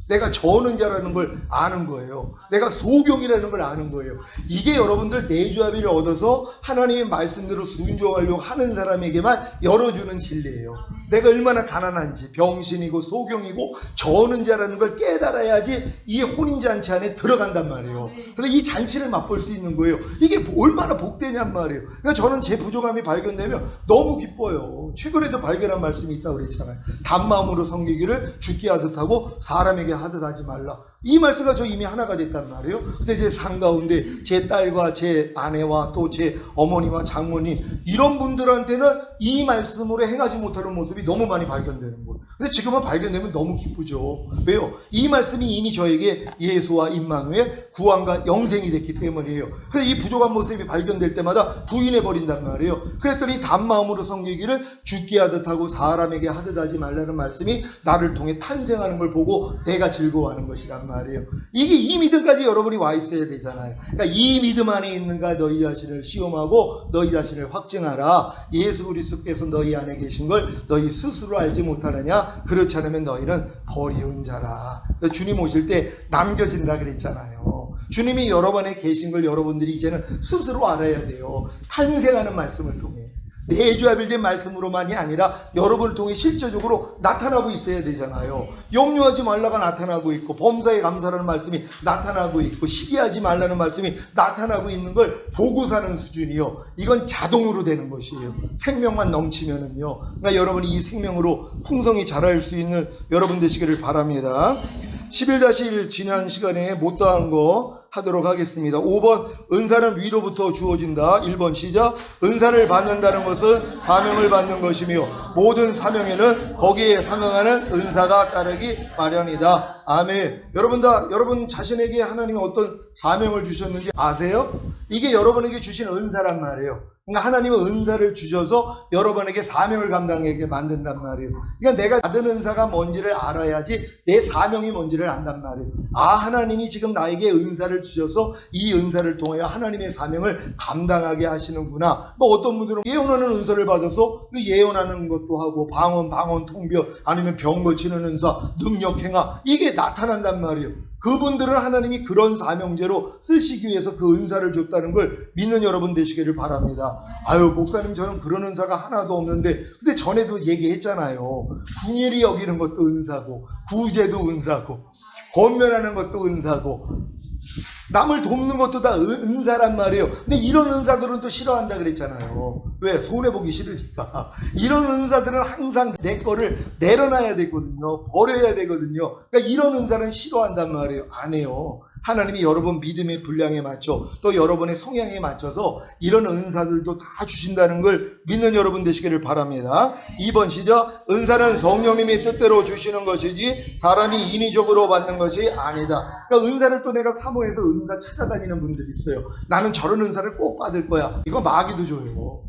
내가 저는 자라는 걸 아는 거예요. 내가 소경이라는 걸 아는 거예요. 이게 여러분들 내주합의를 얻어서 하나님의 말씀대로 순종하려고 하는 사람에게만 열어주는 진리예요. 내가 얼마나 가난한지, 병신이고 소경이고 저는 자라는 걸 깨달아야지 이 혼인잔치 안에 들어간단 말이에요. 그래서 이 잔치를 맛볼 수 있는 거예요. 이게 얼마나 복되냔 말이에요. 그러니까 저는 제 부족함이 발견되면 너무 기뻐요. 최근에도 발견한 말씀이 있다고 그랬잖아요. 단마음으로 섬기기를 죽게 하듯 하고 사람에게 하듯 하지 말라. 이 말씀과 저 이미 하나가 됐단 말이에요. 근데 제 삶 가운데 제 딸과 제 아내와 또 제 어머니와 장모님, 이런 분들한테는 이 말씀으로 행하지 못하는 모습이 너무 많이 발견되는 거예요. 근데 지금은 발견되면 너무 기쁘죠. 왜요? 이 말씀이 이미 저에게 예수와 임마누엘, 구원과 영생이 됐기 때문이에요. 그래서 이 부족한 모습이 발견될 때마다 부인해버린단 말이에요. 그랬더니 단마음으로 섬기기를 죽게 하듯 하고 사람에게 하듯 하지 말라는 말씀이 나를 통해 탄생하는 걸 보고 내가 즐거워하는 것이란 말이에요. 이게 이 믿음까지 여러분이 와 있어야 되잖아요. 그러니까 이 믿음 안에 있는가 너희 자신을 시험하고 너희 자신을 확증하라. 예수 그리스도께서 너희 안에 계신 걸 너희 스스로 알지 못하느냐? 그렇지 않으면 너희는 버리운 자라. 주님 오실 때 남겨진다 그랬잖아요. 주님이 여러분 안에 계신 걸 여러분들이 이제는 스스로 알아야 돼요. 탄생하는 말씀을 통해. 내주합일된 말씀으로만이 아니라 여러분을 통해 실제적으로 나타나고 있어야 되잖아요. 염려하지 말라가 나타나고 있고, 범사에 감사라는 말씀이 나타나고 있고, 시기하지 말라는 말씀이 나타나고 있는 걸 보고 사는 수준이요. 이건 자동으로 되는 것이에요. 생명만 넘치면은요. 그러니까 여러분이 이 생명으로 풍성히 자랄 수 있는 여러분 되시기를 바랍니다. 11-1 지난 시간에 못다한 거 하도록 하겠습니다. 5번 은사는 위로부터 주어진다. 1번 시작. 은사를 받는다는 것은 사명을 받는 것이며 모든 사명에는 거기에 상응하는 은사가 따르기 마련이다. 아멘. 여러분 자신에게 하나님이 어떤 사명을 주셨는지 아세요? 이게 여러분에게 주신 은사란 말이에요. 그러니까 하나님은 은사를 주셔서 여러분에게 사명을 감당하게 만든단 말이에요. 그러니까 내가 받은 은사가 뭔지를 알아야지 내 사명이 뭔지를 안단 말이에요. 하나님이 지금 나에게 은사를 주셔서 이 은사를 통하여 하나님의 사명을 감당하게 하시는구나. 어떤 분들은 예언하는 은사를 받아서 그 예언하는 것도 하고 방언, 통변, 아니면 병 고치는 은사, 능력 행하, 이게 나타난단 말이에요. 그분들은 하나님이 그런 사명제로 쓰시기 위해서 그 은사를 줬다는 걸 믿는 여러분 되시기를 바랍니다. 목사님 저는 그런 은사가 하나도 없는데, 근데 전에도 얘기했잖아요. 궁일이 여기는 것도 은사고, 구제도 은사고, 권면하는 것도 은사고, 남을 돕는 것도 다 은사란 말이에요. 근데 이런 은사들은 또 싫어한다 그랬잖아요. 왜? 손해보기 싫으니까. 이런 은사들은 항상 내 거를 내려놔야 되거든요. 버려야 되거든요. 그러니까 이런 은사는 싫어한단 말이에요. 안 해요. 하나님이 여러분 믿음의 분량에 맞춰 또 여러분의 성향에 맞춰서 이런 은사들도 다 주신다는 걸 믿는 여러분 되시기를 바랍니다. 2번 시작. 은사는 성령님이 뜻대로 주시는 것이지 사람이 인위적으로 받는 것이 아니다. 그러니까 은사를 또 내가 사모해서 은사 찾아다니는 분들이 있어요. 나는 저런 은사를 꼭 받을 거야. 이거 마귀도 줘요.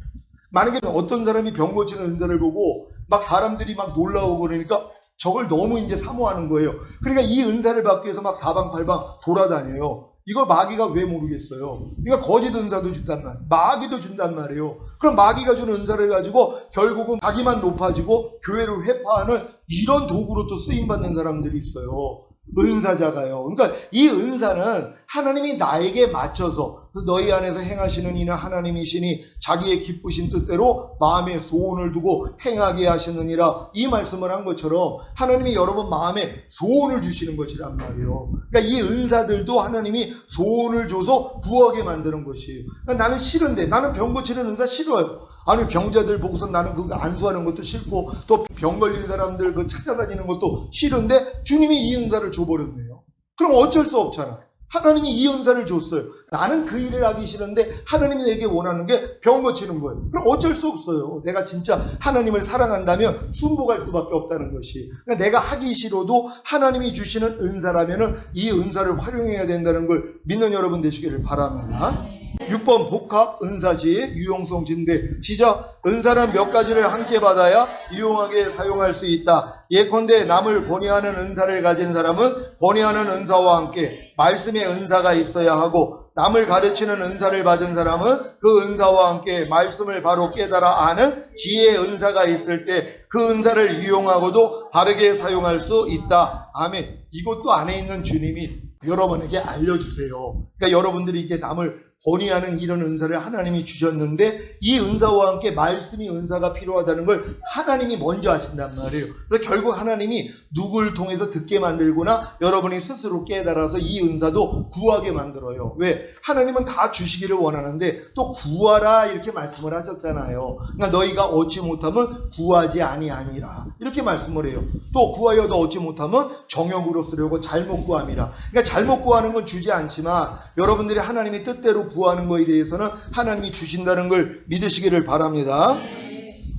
만약에 어떤 사람이 병 고치는 은사를 보고 막 사람들이 막 놀라고 그러니까 저걸 너무 이제 사모하는 거예요. 그러니까 이 은사를 받기 위해서 막 사방팔방 돌아다녀요. 이걸 마귀가 왜 모르겠어요? 그러니까 거짓 은사도 준단 말이에요. 마귀도 준단 말이에요. 그럼 마귀가 준 은사를 가지고 결국은 자기만 높아지고 교회를 회파하는 이런 도구로 또 쓰임받는 사람들이 있어요. 은사자가요. 그러니까 이 은사는 하나님이 나에게 맞춰서 너희 안에서 행하시는 이는 하나님이시니 자기의 기쁘신 뜻대로 마음에 소원을 두고 행하게 하시느니라, 이 말씀을 한 것처럼 하나님이 여러분 마음에 소원을 주시는 것이란 말이에요. 그러니까 이 은사들도 하나님이 소원을 줘서 구하게 만드는 것이에요. 그러니까 나는 싫은데, 나는 병 고치는 은사 싫어요. 아니 병자들 보고서 나는 그거 안수하는 것도 싫고 또 병 걸린 사람들 그 찾아다니는 것도 싫은데 주님이 이 은사를 줘버렸네요. 그럼 어쩔 수 없잖아. 하나님이 이 은사를 줬어요. 나는 그 일을 하기 싫은데 하나님이 내게 원하는 게 병 고치는 거예요. 그럼 어쩔 수 없어요. 내가 진짜 하나님을 사랑한다면 순복할 수밖에 없다는 것이. 그러니까 내가 하기 싫어도 하나님이 주시는 은사라면 이 은사를 활용해야 된다는 걸 믿는 여러분 되시기를 바랍니다. 6번 복합 은사시 유용성 진대 시작. 은사는 몇 가지를 함께 받아야 유용하게 사용할 수 있다. 예컨대 남을 권위하는 은사를 가진 사람은 권위하는 은사와 함께 말씀의 은사가 있어야 하고, 남을 가르치는 은사를 받은 사람은 그 은사와 함께 말씀을 바로 깨달아 아는 지혜의 은사가 있을 때 그 은사를 유용하고도 바르게 사용할 수 있다. 아멘. 이것도 안에 있는 주님이 여러분에게 알려주세요. 그러니까 여러분들이 이제 남을 권위하는 이런 은사를 하나님이 주셨는데 이 은사와 함께 말씀이 은사가 필요하다는 걸 하나님이 먼저 하신단 말이에요. 그래서 결국 하나님이 누구를 통해서 듣게 만들거나 여러분이 스스로 깨달아서 이 은사도 구하게 만들어요. 왜? 하나님은 다 주시기를 원하는데 또 구하라 이렇게 말씀을 하셨잖아요. 그러니까 너희가 얻지 못하면 구하지 아니하니라 이렇게 말씀을 해요. 또 구하여도 얻지 못하면 정욕으로 쓰려고 잘못 구함이라. 그러니까 잘못 구하는 건 주지 않지만 여러분들이 하나님의 뜻대로 구하는 것에 대해서는 하나님이 주신다는 걸 믿으시기를 바랍니다.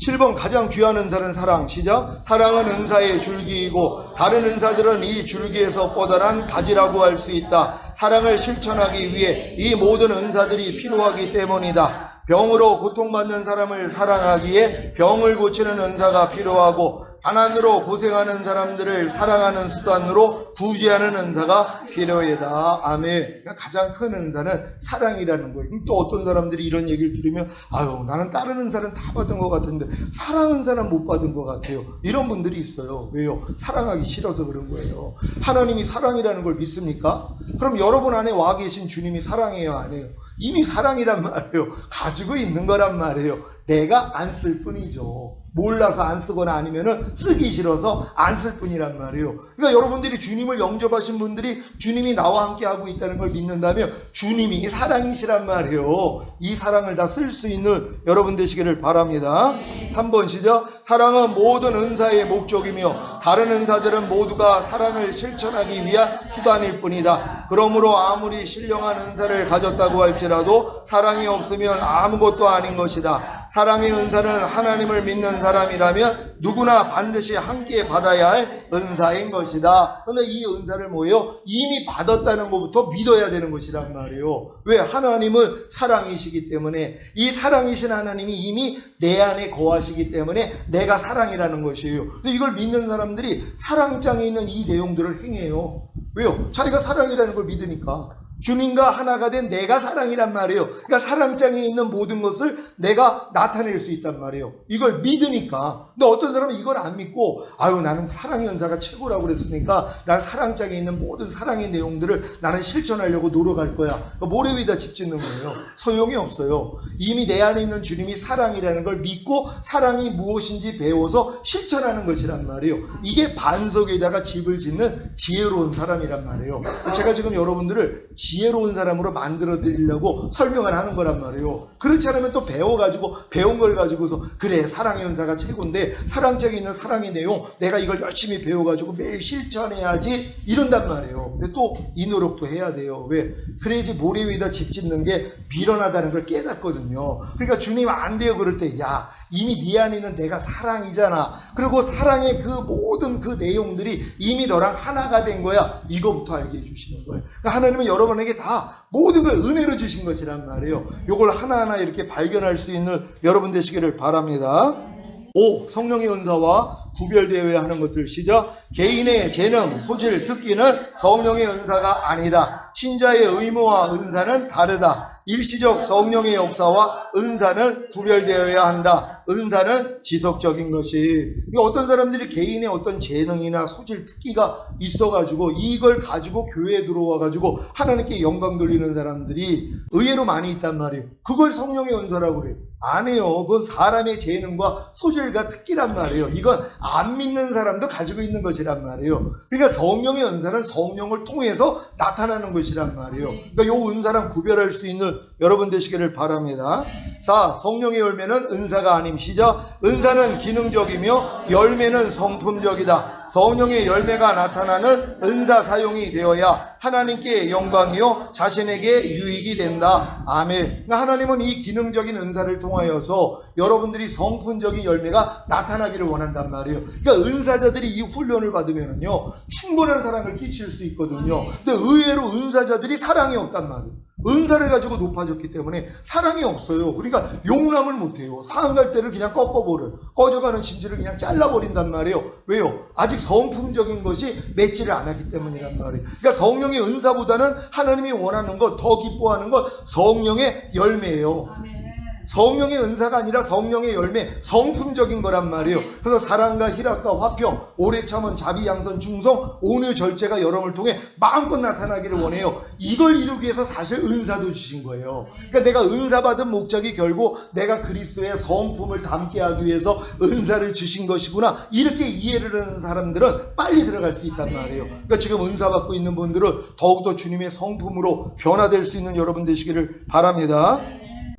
7번 가장 귀한 은사는 사랑 시작. 사랑은 은사의 줄기이고 다른 은사들은 이 줄기에서 뻗어난 가지라고 할 수 있다. 사랑을 실천하기 위해 이 모든 은사들이 필요하기 때문이다. 병으로 고통받는 사람을 사랑하기에 병을 고치는 은사가 필요하고 가난으로 고생하는 사람들을 사랑하는 수단으로 구제하는 은사가 필요하다. 아멘. 그러니까 가장 큰 은사는 사랑이라는 거예요. 또 어떤 사람들이 이런 얘기를 들으면 나는 다른 은사는 다 받은 것 같은데 사랑 은사는 못 받은 것 같아요. 이런 분들이 있어요. 왜요? 사랑하기 싫어서 그런 거예요. 하나님이 사랑이라는 걸 믿습니까? 그럼 여러분 안에 와 계신 주님이 사랑해요, 안 해요? 이미 사랑이란 말이에요. 가지고 있는 거란 말이에요. 내가 안 쓸 뿐이죠. 몰라서 안 쓰거나 아니면은 쓰기 싫어서 안 쓸 뿐이란 말이에요. 그러니까 여러분들이 주님을 영접하신 분들이 주님이 나와 함께 하고 있다는 걸 믿는다면 주님이 사랑이시란 말이에요. 이 사랑을 다 쓸 수 있는 여러분 되시기를 바랍니다. 3번 시작. 사랑은 모든 은사의 목적이며 다른 은사들은 모두가 사랑을 실천하기 위한 수단일 뿐이다. 그러므로 아무리 신령한 은사를 가졌다고 할지라도 사랑이 없으면 아무것도 아닌 것이다. 사랑의 은사는 하나님을 믿는 사람이라면 누구나 반드시 함께 받아야 할 은사인 것이다. 그런데 이 은사를 뭐예요? 이미 받았다는 것부터 믿어야 되는 것이란 말이에요. 왜? 하나님은 사랑이시기 때문에, 이 사랑이신 하나님이 이미 내 안에 거하시기 때문에 내가 사랑이라는 것이에요. 근데 이걸 믿는 사람들이 사랑장에 있는 이 내용들을 행해요. 왜요? 자기가 사랑이라는 걸 믿으니까. 주님과 하나가 된 내가 사랑이란 말이에요. 그러니까 사랑장에 있는 모든 것을 내가 나타낼 수 있단 말이에요. 이걸 믿으니까. 근데 어떤 사람은 이걸 안 믿고, 아유, 나는 사랑의 은사가 최고라고 그랬으니까 난 사랑장에 있는 모든 사랑의 내용들을 나는 실천하려고 노력할 거야. 모래 위에다 집 짓는 거예요. 소용이 없어요. 이미 내 안에 있는 주님이 사랑이라는 걸 믿고 사랑이 무엇인지 배워서 실천하는 것이란 말이에요. 이게 반석에다가 집을 짓는 지혜로운 사람이란 말이에요. 제가 지금 여러분들을 지혜로운 사람으로 만들어 드리려고 설명을 하는 거란 말이에요. 그렇지 않으면 또 배워가지고 배운 걸 가지고서 그래 사랑의 은사가 최고인데 사랑장에 있는 사랑의 내용 내가 이걸 열심히 배워가지고 매일 실천해야지 이런단 말이에요. 근데 또 이 노력도 해야 돼요. 왜? 그래야지 모래 위에다 집 짓는 게 미련하다는 걸 깨닫거든요. 그러니까 주님 안 돼요 그럴 때, 야 이미 네 안에 있는 내가 사랑이잖아. 그리고 사랑의 그 모든 그 내용들이 이미 너랑 하나가 된 거야. 이거부터 알게 해주시는 거예요. 그러니까 하나님은 여러분에게 다 모든 걸 은혜로 주신 것이란 말이에요. 이걸 하나하나 이렇게 발견할 수 있는 여러분 되시기를 바랍니다. 5. 성령의 은사와 구별되어야 하는 것들 시작. 개인의 재능, 소질, 특기는 성령의 은사가 아니다. 신자의 의무와 은사는 다르다. 일시적 성령의 역사와 은사는 구별되어야 한다. 은사는 지속적인 것이. 어떤 사람들이 개인의 어떤 재능이나 소질, 특기가 있어가지고 이걸 가지고 교회에 들어와가지고 하나님께 영광 돌리는 사람들이 의외로 많이 있단 말이에요. 그걸 성령의 은사라고 그래요. 아니에요. 그건 사람의 재능과 소질과 특기란 말이에요. 이건 안 믿는 사람도 가지고 있는 것이란 말이에요. 그러니까 성령의 은사는 성령을 통해서 나타나는 것이란 말이에요. 그러니까 이 은사랑 구별할 수 있는 여러분 되시기를 바랍니다. 4. 성령의 열매는 은사가 아님 시작. 은사는 기능적이며 열매는 성품적이다. 성령의 열매가 나타나는 은사 사용이 되어야 하나님께 영광이요 자신에게 유익이 된다. 아멘. 그러니까 하나님은 이 기능적인 은사를 통하여서 여러분들이 성품적인 열매가 나타나기를 원한단 말이에요. 그러니까 은사자들이 이 훈련을 받으면요 충분한 사랑을 끼칠 수 있거든요. 근데 의외로 은사자들이 사랑이 없단 말이에요. 은사를 가지고 높아졌기 때문에 사랑이 없어요. 그러니까 용납을 못해요. 상한 갈 때를 그냥 꺾어버려요. 꺼져가는 심지를 그냥 잘라버린단 말이에요. 왜요? 아직 성품적인 것이 맺지를 않았기 때문이란 말이에요. 그러니까 성령의 은사보다는 하나님이 원하는 것, 더 기뻐하는 것 성령의 열매예요. 성령의 은사가 아니라 성령의 열매, 성품적인 거란 말이에요. 그래서 사랑과 희락과 화평, 오래 참은 자비, 양선, 충성, 온유, 절제가 여러분을 통해 마음껏 나타나기를 원해요. 이걸 이루기 위해서 사실 은사도 주신 거예요. 그러니까 내가 은사 받은 목적이 결국 내가 그리스도의 성품을 담게 하기 위해서 은사를 주신 것이구나. 이렇게 이해를 하는 사람들은 빨리 들어갈 수 있단 말이에요. 그러니까 지금 은사 받고 있는 분들은 더욱더 주님의 성품으로 변화될 수 있는 여러분 되시기를 바랍니다.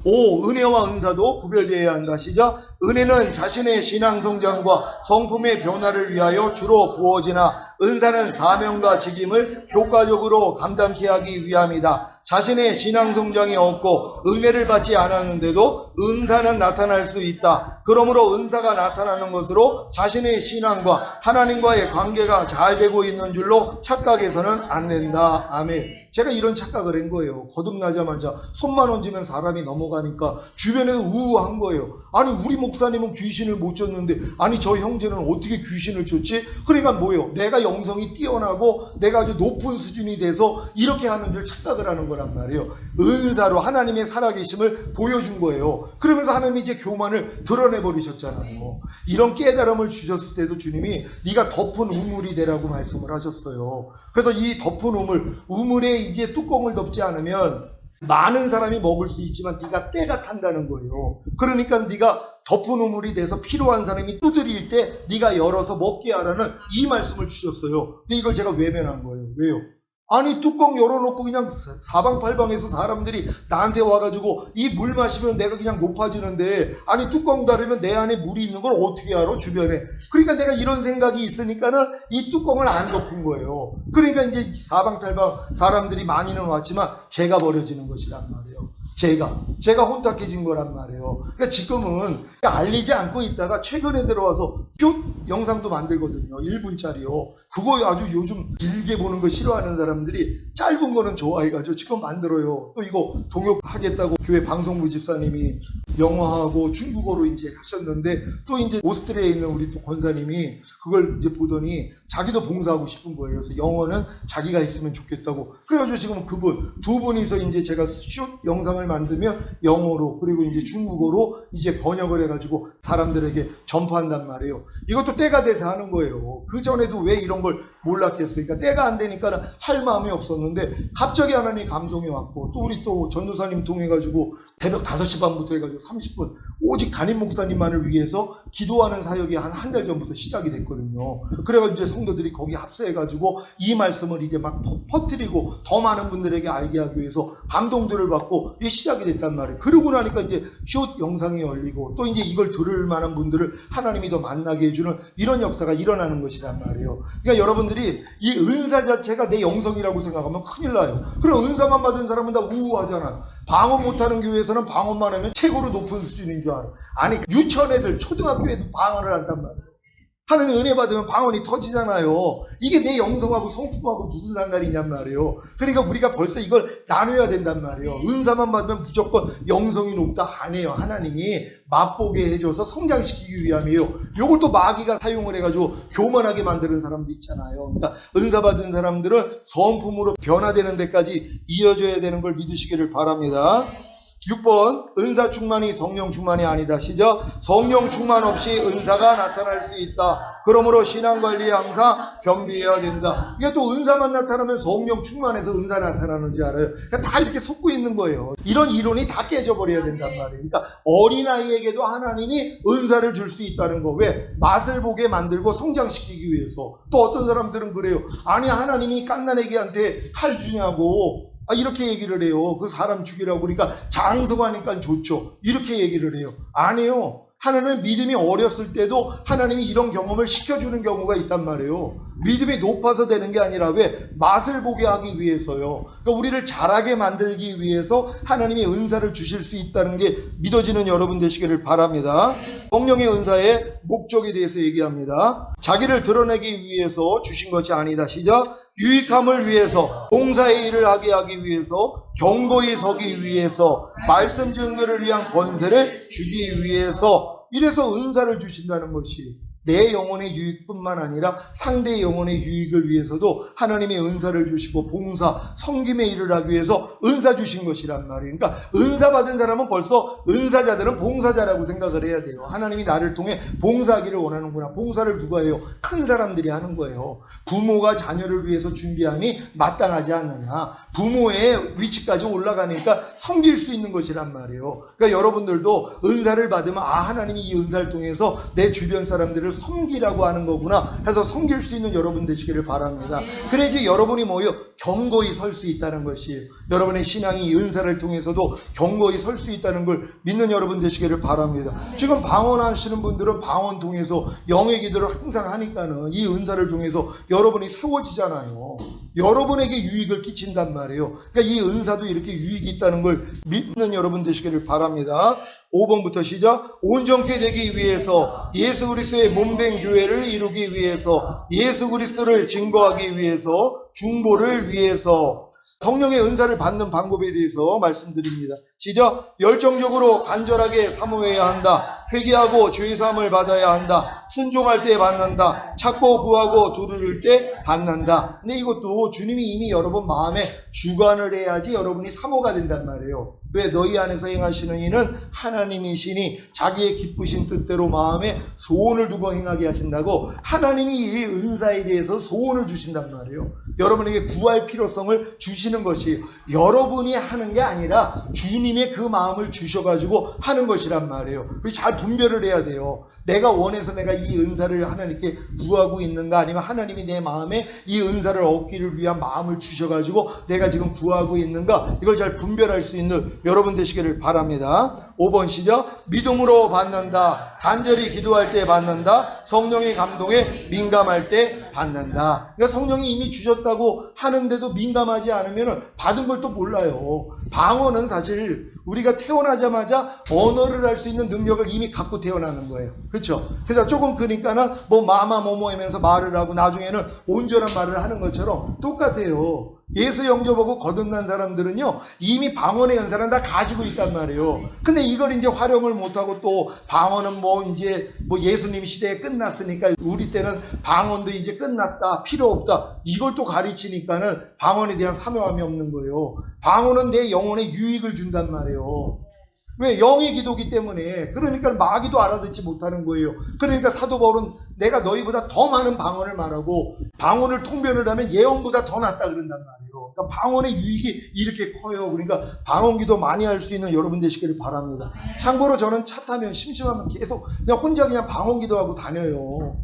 5. 은혜와 은사도 구별되어야 한다. 시작. 은혜는 자신의 신앙 성장과 성품의 변화를 위하여 주로 부어지나 은사는 사명과 책임을 효과적으로 감당케 하기 위함이다. 자신의 신앙 성장이 없고 은혜를 받지 않았는데도 은사는 나타날 수 있다. 그러므로 은사가 나타나는 것으로 자신의 신앙과 하나님과의 관계가 잘 되고 있는 줄로 착각해서는 안 된다. 아멘. 제가 이런 착각을 한 거예요. 거듭나자마자 손만 얹으면 사람이 넘어가니까 주변에서 우우한 거예요. 아니 우리 목사님은 귀신을 못 쫓는데 아니 저 형제는 어떻게 귀신을 쫓지? 그러니까 뭐예요? 내가 영성이 뛰어나고 내가 아주 높은 수준이 돼서 이렇게 하는 줄 착각을 하는 거란 말이에요. 은사로 하나님의 살아계심을 보여준 거예요. 그러면서 하나님이 이제 교만을 드러내버리셨잖아요. 이런 깨달음을 주셨을 때도 주님이 네가 덮은 우물이 되라고 말씀을 하셨어요. 그래서 이 덮은 우물에 이제 뚜껑을 덮지 않으면 많은 사람이 먹을 수 있지만 네가 때가 탄다는 거예요. 그러니까 네가 덮은 우물이 돼서 필요한 사람이 두드릴 때 네가 열어서 먹게 하라는 이 말씀을 주셨어요. 근데 이걸 제가 외면한 거예요. 왜요? 아니 뚜껑 열어놓고 그냥 사방팔방에서 사람들이 나한테 와가지고 이 물 마시면 내가 그냥 높아지는데, 아니 뚜껑 닫으면 내 안에 물이 있는 걸 어떻게 알아 주변에. 그러니까 내가 이런 생각이 있으니까는 이 뚜껑을 안 덮은 거예요. 그러니까 이제 사방팔방 사람들이 많이는 왔지만 제가 버려지는 것이란 말이에요. 제가 혼탁해진 거란 말이에요. 그러니까 지금은 알리지 않고 있다가 최근에 들어와서 슛 영상도 만들거든요. 1분짜리요. 그거 아주 요즘 길게 보는 거 싫어하는 사람들이 짧은 거는 좋아해가지고 지금 만들어요. 또 이거 동역하겠다고 교회 방송부 집사님이 영어하고 중국어로 이제 하셨는데, 또 이제 오스트리아에 있는 우리 또 권사님이 그걸 이제 보더니 자기도 봉사하고 싶은 거예요. 그래서 영어는 자기가 있으면 좋겠다고. 그래가지고 지금 그분 두 분이서 이제 제가 슛 영상을 만들면 영어로 그리고 이제 중국어로 이제 번역을 해가지고 사람들에게 전파한단 말이에요. 이것도 때가 돼서 하는 거예요. 그 전에도 왜 이런 걸 몰랐겠어요. 그러니까 때가 안 되니까 할 마음이 없었는데 갑자기 하나님이 감동이 왔고, 또 우리 또 전도사님 통해가지고 새벽 5시 반부터 해가지고 30분 오직 담임 목사님만을 위해서 기도하는 사역이 한 달 전부터 시작이 됐거든요. 그래가지고 이제 성도들이 거기 합세해가지고 이 말씀을 이제 막 퍼뜨리고 더 많은 분들에게 알게 하기 위해서 감동들을 받고 이게 시작이 됐단 말이에요. 그러고 나니까 이제 숏 영상이 열리고, 또 이제 이걸 들을 만한 분들을 하나님이 더 만나게 해주는 이런 역사가 일어나는 것이란 말이에요. 그러니까 여러분들이 이 은사 자체가 내 영성이라고 생각하면 큰일 나요. 그럼 은사만 받은 사람은 다 우우하잖아. 방언 못하는 교회에서는 방언만 하면 최고로 높은 수준인 줄 알아. 아니 유치원 애들 초등학교에도 방언을 한단 말이에요. 하나님 은혜 받으면 방언이 터지잖아요. 이게 내 영성하고 성품하고 무슨 상관이냔 말이에요. 그러니까 우리가 벌써 이걸 나눠야 된단 말이에요. 은사만 받으면 무조건 영성이 높다 아니에요. 하나님이 맛보게 해줘서 성장시키기 위함이에요. 요걸 또 마귀가 사용을 해가지고 교만하게 만드는 사람도 있잖아요. 그러니까 은사 받은 사람들은 성품으로 변화되는 데까지 이어져야 되는 걸 믿으시기를 바랍니다. 6번, 은사 충만이 성령 충만이 아니다. 시작. 성령 충만 없이 은사가 나타날 수 있다. 그러므로 신앙관리에 항상 겸비해야 된다. 이게 또 은사만 나타나면 성령 충만해서 은사 나타나는지 알아요? 그러니까 다 이렇게 섞고 있는 거예요. 이런 이론이 다 깨져버려야 된단 말이에요. 그러니까 어린아이에게도 하나님이 은사를 줄 수 있다는 거. 왜? 맛을 보게 만들고 성장시키기 위해서. 또 어떤 사람들은 그래요. 아니 하나님이 갓난아기한테 칼 주냐고 이렇게 얘기를 해요. 그 사람 죽이라고. 그러니까 장성하니까 좋죠. 이렇게 얘기를 해요. 아니에요. 하나님은 믿음이 어렸을 때도 하나님이 이런 경험을 시켜주는 경우가 있단 말이에요. 믿음이 높아서 되는 게 아니라 왜? 맛을 보게 하기 위해서요. 그러니까 우리를 잘하게 만들기 위해서 하나님이 은사를 주실 수 있다는 게 믿어지는 여러분 되시기를 바랍니다. 성령의 은사의 목적에 대해서 얘기합니다. 자기를 드러내기 위해서 주신 것이 아니다. 시작. 유익함을 위해서, 봉사의 일을 하기 위해서, 경고히 서기 위해서, 말씀 증거를 위한 권세를 주기 위해서, 이래서 은사를 주신다는 것이 내 영혼의 유익뿐만 아니라 상대의 영혼의 유익을 위해서도 하나님의 은사를 주시고 봉사, 섬김의 일을 하기 위해서 은사 주신 것이란 말이에요. 그러니까 은사 받은 사람은 벌써 은사자들은 봉사자라고 생각을 해야 돼요. 하나님이 나를 통해 봉사하기를 원하는구나. 봉사를 누가 해요? 큰 사람들이 하는 거예요. 부모가 자녀를 위해서 준비함이 마땅하지 않느냐. 부모의 위치까지 올라가니까 섬길 수 있는 것이란 말이에요. 그러니까 여러분들도 은사를 받으면 하나님이 이 은사를 통해서 내 주변 사람들을 섬기라고 하는 거구나 해서 섬길 수 있는 여러분 되시기를 바랍니다. 그래야지 여러분이 뭐예요? 견고히 설 수 있다는 것이에요. 여러분의 신앙이 이 은사를 통해서도 견고히 설 수 있다는 걸 믿는 여러분 되시기를 바랍니다. 지금 방언하시는 분들은 방언 통해서 영의 기도를 항상 하니까는 이 은사를 통해서 여러분이 세워지잖아요. 여러분에게 유익을 끼친단 말이에요. 그러니까 이 은사도 이렇게 유익이 있다는 걸 믿는 여러분 되시기를 바랍니다. 5번부터 시작. 온전케 되기 위해서, 예수 그리스도의 몸된 교회를 이루기 위해서, 예수 그리스도를 증거하기 위해서, 중보를 위해서. 성령의 은사를 받는 방법에 대해서 말씀드립니다. 시작. 열정적으로 간절하게 사모해야 한다. 회개하고 죄사함을 받아야 한다. 순종할 때 받는다. 찾고 구하고 두드릴 때 받는다. 근데 이것도 주님이 이미 여러분 마음에 주관을 해야지 여러분이 사모가 된단 말이에요. 왜? 너희 안에서 행하시는 이는 하나님이시니 자기의 기쁘신 뜻대로 마음에 소원을 두고 행하게 하신다고 하나님이 이 은사에 대해서 소원을 주신단 말이에요. 여러분에게 구할 필요성을 주시는 것이에요. 여러분이 하는 게 아니라 주님의 그 마음을 주셔가지고 하는 것이란 말이에요. 잘 분별을 해야 돼요. 내가 원해서 내가 이 은사를 하나님께 구하고 있는가, 아니면 하나님이 내 마음에 이 은사를 얻기를 위한 마음을 주셔가지고 내가 지금 구하고 있는가, 이걸 잘 분별할 수 있는 여러분 되시기를 바랍니다. 5번 시작. 믿음으로 받는다. 간절히 기도할 때 받는다. 성령의 감동에 민감할 때 받는다. 그러니까 성령이 이미 주셨다고 하는데도 민감하지 않으면 받은 걸 또 몰라요. 방언은 사실 우리가 태어나자마자 언어를 할 수 있는 능력을 이미 갖고 태어나는 거예요. 그렇죠? 그래서 조금 그러니까는 뭐 마마 뭐뭐 하면서 말을 하고 나중에는 온전한 말을 하는 것처럼 똑같아요. 예수 영접하고 거듭난 사람들은요, 이미 방언의 연사는 다 가지고 있단 말이에요. 근데 이걸 이제 활용을 못하고 또 방언은 뭐 이제 뭐 예수님 시대에 끝났으니까 우리 때는 방언도 이제 끝났다, 필요 없다, 이걸 또 가르치니까는 방언에 대한 사명함이 없는 거예요. 방언은 내 영혼에 유익을 준단 말이에요. 왜? 영의 기도기 때문에. 그러니까 마귀도 알아듣지 못하는 거예요. 그러니까 사도 바울은 내가 너희보다 더 많은 방언을 말하고 방언을 통변을 하면 예언보다 더 낫다 그런단 말이에요. 그러니까 방언의 유익이 이렇게 커요. 그러니까 방언 기도 많이 할 수 있는 여러분 되시기를 바랍니다. 참고로 저는 차 타면 심심하면 계속 그냥 혼자 그냥 방언 기도하고 다녀요.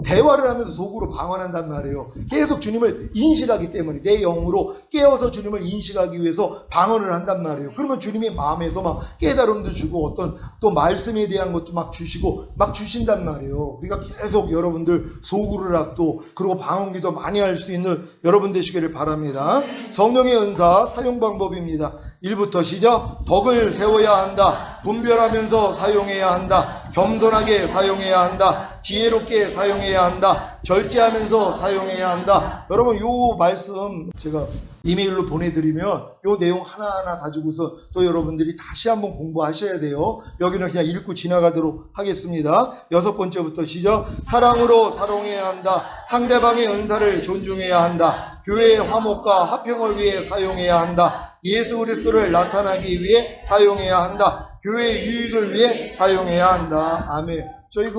대화를 하면서 속으로 방언한단 말이에요. 계속 주님을 인식하기 때문에 내 영으로 깨어서 주님을 인식하기 위해서 방언을 한단 말이에요. 그러면 주님의 마음에서 막 깨달음도 주고 어떤 또 말씀에 대한 것도 막 주시고 막 주신단 말이에요. 그러니까 계속 여러분들 소구르락도 그리고 방언기도 많이 할 수 있는 여러분 되시기를 바랍니다. 성령의 은사 사용 방법입니다. 1부터 시작. 덕을 세워야 한다. 분별하면서 사용해야 한다. 겸손하게 사용해야 한다. 지혜롭게 사용해야 한다. 절제하면서 사용해야 한다. 여러분 요 말씀 제가 이메일로 보내드리면 요 내용 하나하나 가지고서 또 여러분들이 다시 한번 공부하셔야 돼요. 여기는 그냥 읽고 지나가도록 하겠습니다. 6번째부터 시작. 사랑으로 사랑해야 한다. 상대방의 은사를 존중해야 한다. 교회의 화목과 화평을 위해 사용해야 한다. 예수 그리스도를 나타나기 위해 사용해야 한다. 교회의 유익을 위해 사용해야 한다. 아멘. 저희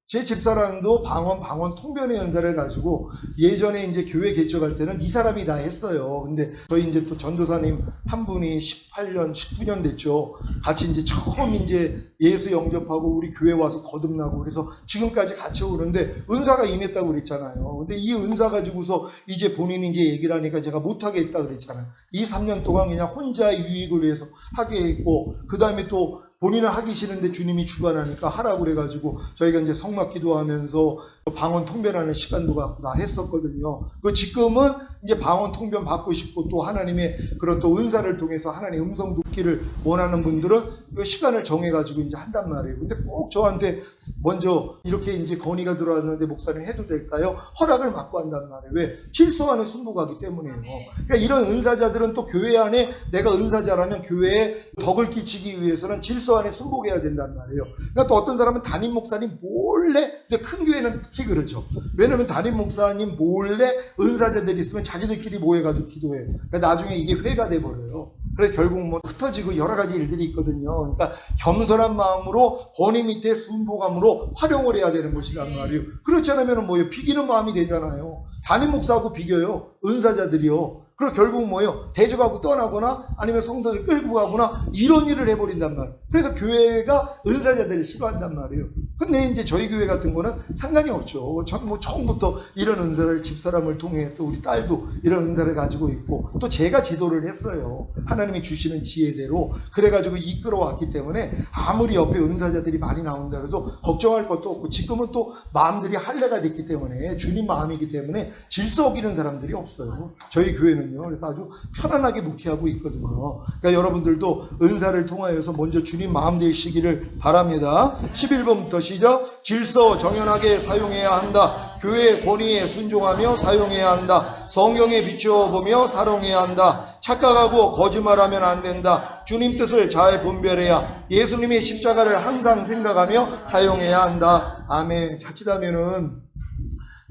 제 집사람도 방언 통변의 연사를 가지고 예전에 이제 교회 개척할 때는 이 사람이 다 했어요. 근데 저희 이제 또 전도사님 한 분이 18년, 19년 됐죠. 같이 이제 처음 이제 예수 영접하고 우리 교회 와서 거듭나고 그래서 지금까지 같이 오는데 은사가 임했다고 그랬잖아요. 근데 이 은사 가지고서 이제 본인이 이제 얘기를 하니까 제가 못하게 했다 그랬잖아요. 이 3년 동안 그냥 혼자 유익을 위해서 하게 했고, 그 다음에 또 본인은 하기 싫은데 주님이 주관하니까 하라고 그래가지고 저희가 이제 성막 기도하면서 방언 통변하는 시간도 갖고 다 했었거든요. 지금은 이제 방언 통변 받고 싶고 또 하나님의 그런 또 은사를 통해서 하나님 음성 듣기를 원하는 분들은 그 시간을 정해가지고 이제 한단 말이에요. 근데 꼭 저한테 먼저 이렇게 이제 건의가 들어왔는데 목사님 해도 될까요? 허락을 받고 한단 말이에요. 왜? 실수하는 순복하기 때문에요. 그러니까 이런 은사자들은 또 교회 안에 내가 은사자라면 교회에 덕을 끼치기 위해서는 질서 안에 순복해야 된단 말이에요. 그러니까 또 어떤 사람은 담임 목사님 몰래, 근데 큰 교회는 특히 그러죠. 왜냐면 담임 목사님 몰래 은사자들이 있으면 자기들끼리 모여가지고 기도해요. 그러니까 나중에 이게 회가 돼버려요. 그래서 결국 뭐 흩어지고 여러 가지 일들이 있거든요. 그러니까 겸손한 마음으로 권위 밑에 순복함으로 활용을 해야 되는 것이란 말이에요. 그렇지 않으면 뭐예요? 비기는 마음이 되잖아요. 담임 목사하고 비겨요. 은사자들이요. 그리고 결국 뭐예요? 대적하고 떠나거나 아니면 성도들 끌고 가거나 이런 일을 해버린단 말이에요. 그래서 교회가 은사자들을 싫어한단 말이에요. 근데 이제 저희 교회 같은 거는 상관이 없죠. 처음부터 이런 은사를 집사람을 통해 또 우리 딸도 이런 은사를 가지고 있고 또 제가 지도를 했어요. 하나님이 주시는 지혜대로. 그래가지고 이끌어왔기 때문에 아무리 옆에 은사자들이 많이 나온다 해도 걱정할 것도 없고, 지금은 또 마음들이 할례가 됐기 때문에 주님 마음이기 때문에 질서 어기는 사람들이 없어요. 저희 교회는요. 그래서 아주 편안하게 목회하고 있거든요. 그러니까 여러분들도 은사를 통하여서 먼저 주님 마음 되시기를 바랍니다. 11번부터 시작. 질서 정연하게 사용해야 한다. 교회의 권위에 순종하며 사용해야 한다. 성경에 비추어보며 사용해야 한다. 착각하고 거짓말하면 안 된다. 주님 뜻을 잘 분별해야 예수님의 십자가를 항상 생각하며 사용해야 한다. 아멘. 자칫하면은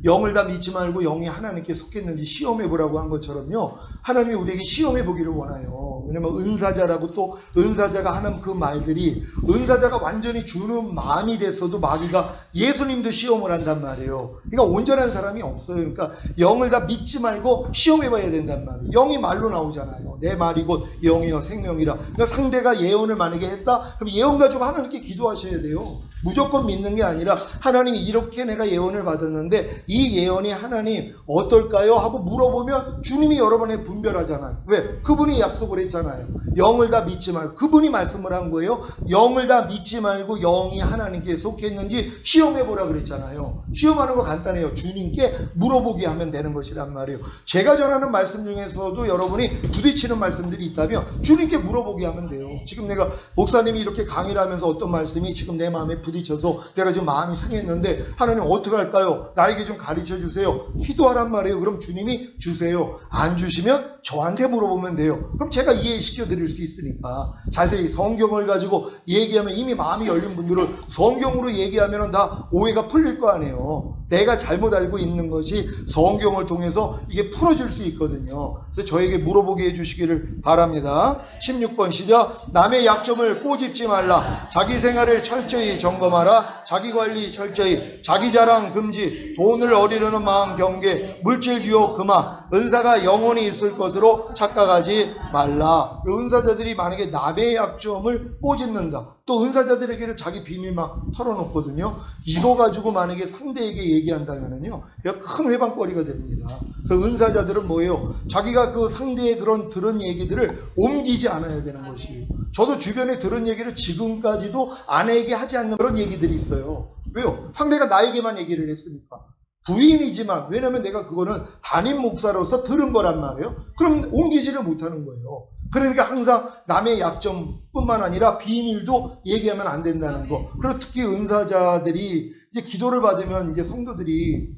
영을 다 믿지 말고 영이 하나님께 속했는지 시험해 보라고 한 것처럼요. 하나님이 우리에게 시험해 보기를 원해요. 왜냐면 은사자라고 또 은사자가 하는 그 말들이 은사자가 완전히 주는 마음이 됐어도 마귀가 예수님도 시험을 한단 말이에요. 그러니까 온전한 사람이 없어요. 그러니까 영을 다 믿지 말고 시험해 봐야 된단 말이에요. 영이 말로 나오잖아요. 내 말이 곧 영이요 생명이라. 그러니까 상대가 예언을 만약에 했다? 그럼 예언 가지고 하나님께 기도하셔야 돼요. 무조건 믿는 게 아니라 하나님이 이렇게 내가 예언을 받았는데 이 예언이 하나님 어떨까요? 하고 물어보면 주님이 여러 번에 분별하잖아요. 왜? 그분이 약속을 했잖아요. 영을 다 믿지 말고 그분이 말씀을 한 거예요. 영을 다 믿지 말고 영이 하나님께 속했는지 시험해보라 그랬잖아요. 시험하는 거 간단해요. 주님께 물어보게 하면 되는 것이란 말이에요. 제가 전하는 말씀 중에서도 여러분이 부딪히는 말씀들이 있다면 주님께 물어보게 하면 돼요. 지금 내가 목사님이 이렇게 강의를 하면서 어떤 말씀이 지금 내 마음에 부딪혀서 내가 지금 마음이 상했는데 하나님 어떻게 할까요? 나에게 좀 가르쳐 주세요. 기도하란 말이에요. 그럼 주님이 주세요. 안 주시면 저한테 물어보면 돼요. 그럼 제가 이해시켜 드릴 수 있으니까. 자세히 성경을 가지고 얘기하면 이미 마음이 열린 분들은 성경으로 얘기하면 다 오해가 풀릴 거 아니에요. 내가 잘못 알고 있는 것이 성경을 통해서 이게 풀어질 수 있거든요. 그래서 저에게 물어보게 해주시기를 바랍니다. 16번 시작. 남의 약점을 꼬집지 말라. 자기 생활을 철저히 점검하라. 자기 관리 철저히. 자기 자랑 금지. 돈을 어리르는 마음 경계. 물질 유혹 그만. 은사가 영원히 있을 것으로 착각하지 말라. 은사자들이 만약에 남의 약점을 꼬집는다. 또 은사자들에게는 자기 비밀 막 털어놓거든요. 이거 가지고 만약에 상대에게 얘기한다면요, 큰 회방거리가 됩니다. 그래서 은사자들은 뭐예요? 자기가 그 상대의 그런 들은 얘기들을 옮기지 않아야 되는 것이에요. 저도 주변에 들은 얘기를 지금까지도 아내에게 하지 않는 그런 얘기들이 있어요. 왜요? 상대가 나에게만 얘기를 했으니까. 부인이지만 왜냐면 내가 그거는 담임 목사로서 들은 거란 말이에요. 그럼 옮기지를 못하는 거예요. 그러니까 항상 남의 약점뿐만 아니라 비밀도 얘기하면 안 된다는 거. 그리고 특히 은사자들이 이제 기도를 받으면 이제 성도들이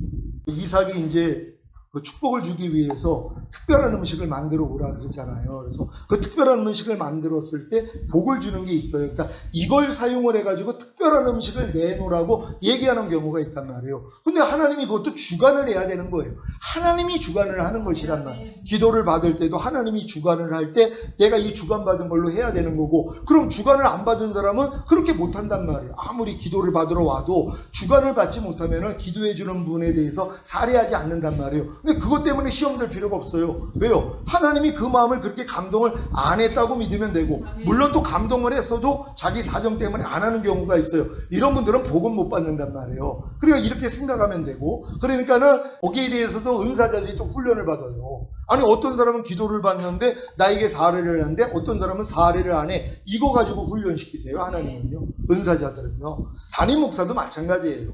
이삭이 이제 그 축복을 주기 위해서 특별한 음식을 만들어 오라 그러잖아요. 그래서 그 특별한 음식을 만들었을 때 복을 주는 게 있어요. 그러니까 이걸 사용을 해가지고 특별한 음식을 내놓으라고 얘기하는 경우가 있단 말이에요. 근데 하나님이 그것도 주관을 해야 되는 거예요. 하나님이 주관을 하는 것이란 말이에요. 기도를 받을 때도 하나님이 주관을 할 때 내가 이 주관받은 걸로 해야 되는 거고, 그럼 주관을 안 받은 사람은 그렇게 못한단 말이에요. 아무리 기도를 받으러 와도 주관을 받지 못하면 기도해 주는 분에 대해서 살해하지 않는단 말이에요. 근데 그것 때문에 시험될 필요가 없어요. 왜요? 하나님이 그 마음을 그렇게 감동을 안 했다고 믿으면 되고, 물론 또 감동을 했어도 자기 사정 때문에 안 하는 경우가 있어요. 이런 분들은 복은 못 받는단 말이에요. 그러니까 이렇게 생각하면 되고, 그러니까는 거기에 대해서도 은사자들이 또 훈련을 받아요. 아니 어떤 사람은 기도를 받는데 나에게 사례를 하는데 어떤 사람은 사례를 안 해. 이거 가지고 훈련시키세요. 하나님은요. 은사자들은요. 담임 목사도 마찬가지예요.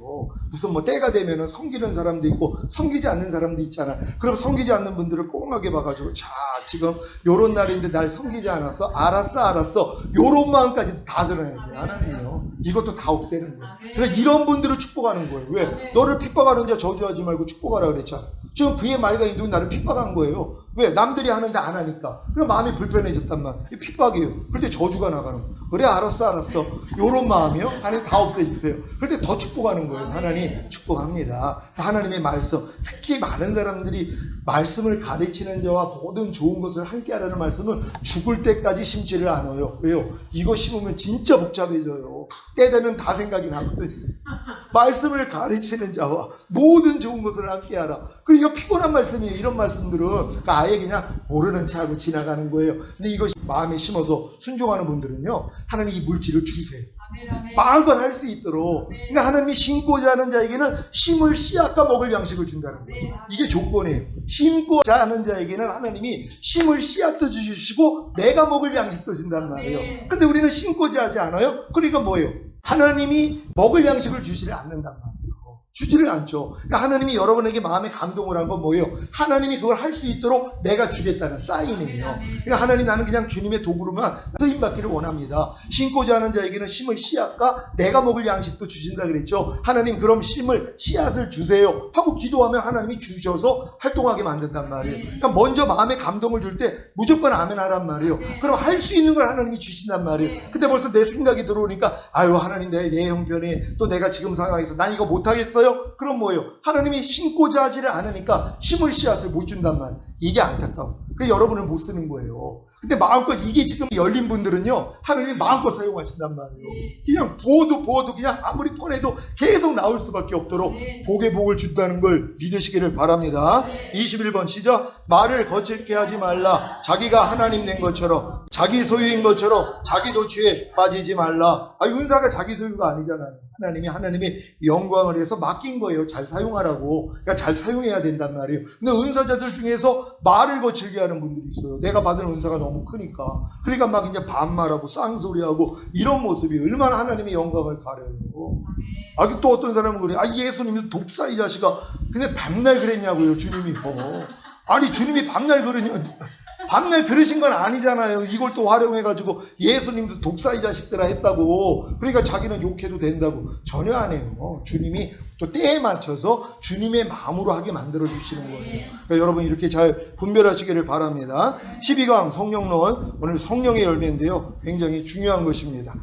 무슨 뭐 때가 되면은 섬기는 사람도 있고 섬기지 않는 사람도 있잖아. 그럼 섬기지 않는 분들을 꽁하게 봐가지고, 자 지금 요런 날인데 날 섬기지 않았어? 알았어 요런 마음까지 다 드러내야 돼요. 하나님이요. 이것도 다 없애는 거예요. 그래서 이런 분들을 축복하는 거예요. 왜? 너를 핍박하는 자 저주하지 말고 축복하라 그랬잖아. 지금 그의 말과 인도는 나를 핍박한 거예요. 왜? 남들이 하는데 안 하니까. 그럼 마음이 불편해졌단 말이에요. 핍박이에요. 그럴 때 저주가 나가는 거예요. 그래 알았어 요런 마음이요? 하나님 다 없애주세요. 그럴 때 더 축복하는 거예요. 하나님 축복합니다. 그래서 하나님의 말씀, 특히 많은 사람들이 말씀을 가르치는 자와 모든 좋은 것을 함께 하라는 말씀은 죽을 때까지 심지를 않아요. 왜요? 이거 심으면 진짜 복잡해져요. 때 되면 다 생각이 나거든요. 말씀을 가르치는 자와 모든 좋은 것을 함께 하라. 그러니까 피곤한 말씀이에요. 이런 말씀들은 그러니까 아예 그냥 모르는 체 하고 지나가는 거예요. 근데 이것이 마음에 심어서 순종하는 분들은요, 하나님 이 물질을 주세요. 마음껏 할 수 있도록. 그러니까 하나님이 심고자 하는 자에게는 심을 씨앗과 먹을 양식을 준다는 거예요. 이게 조건이에요. 심고자 하는 자에게는 하나님이 심을 씨앗도 주시고 내가 먹을 양식도 준다는 말이에요. 근데 우리는 심고자 하지 않아요? 그러니까 뭐예요? 하나님이 먹을 양식을 주시지 않는단 말이에요. 주지를 않죠. 그러니까 하나님이 여러분에게 마음에 감동을 한 건 뭐예요? 하나님이 그걸 할 수 있도록 내가 주겠다는 사인이에요. 그러니까 하나님, 나는 그냥 주님의 도구로만 쓰임받기를 원합니다. 심고자 하는 자에게는 심을 씨앗과 내가 먹을 양식도 주신다 그랬죠. 하나님, 그럼 씨앗을 주세요 하고 기도하면 하나님이 주셔서 활동하게 만든단 말이에요. 그러니까 먼저 마음에 감동을 줄 때 무조건 아멘 하란 말이에요. 그럼 할 수 있는 걸 하나님이 주신단 말이에요. 근데 벌써 내 생각이 들어오니까 아유, 하나님, 내 형편에 또 내가 지금 상황에서 난 이거 못하겠어요? 그럼 뭐예요? 하나님이 심고자 하지를 않으니까 심을 씨앗을 못 준단 말이에요. 이게 안타까워. 그래서 여러분을 못 쓰는 거예요. 근데 마음껏, 이게 지금 열린 분들은요, 하나님이 마음껏 사용하신단 말이에요. 그냥 부어도 그냥 아무리 퍼내도 계속 나올 수밖에 없도록 복의 복을 준다는 걸 믿으시기를 바랍니다. 21번 시작. 말을 거칠게 하지 말라. 자기가 하나님 된 것처럼, 자기 소유인 것처럼 자기 도취에 빠지지 말라. 은사가 자기 소유가 아니잖아요. 하나님이 영광을 해서 맡긴 거예요. 잘 사용하라고. 그러니까 잘 사용해야 된단 말이에요. 근데 은사자들 중에서 말을 거칠게 하는 분들이 있어요. 내가 받은 은사가 너무 크니까. 그러니까 막 이제 반말하고 쌍소리하고 이런 모습이 얼마나 하나님의 영광을 가려요. 또 어떤 사람은 그래. 예수님이 독사 이 자식아. 근데 밤날 그랬냐고요, 주님이. 아니, 주님이 밤날 그러신 건 아니잖아요. 이걸 또 활용해가지고 예수님도 독사 이 자식들아 했다고. 그러니까 자기는 욕해도 된다고. 전혀 안 해요. 주님이 또 때에 맞춰서 주님의 마음으로 하게 만들어주시는 거예요. 그러니까 여러분, 이렇게 잘 분별하시기를 바랍니다. 12강 성령론, 오늘 성령의 열매인데요, 굉장히 중요한 것입니다.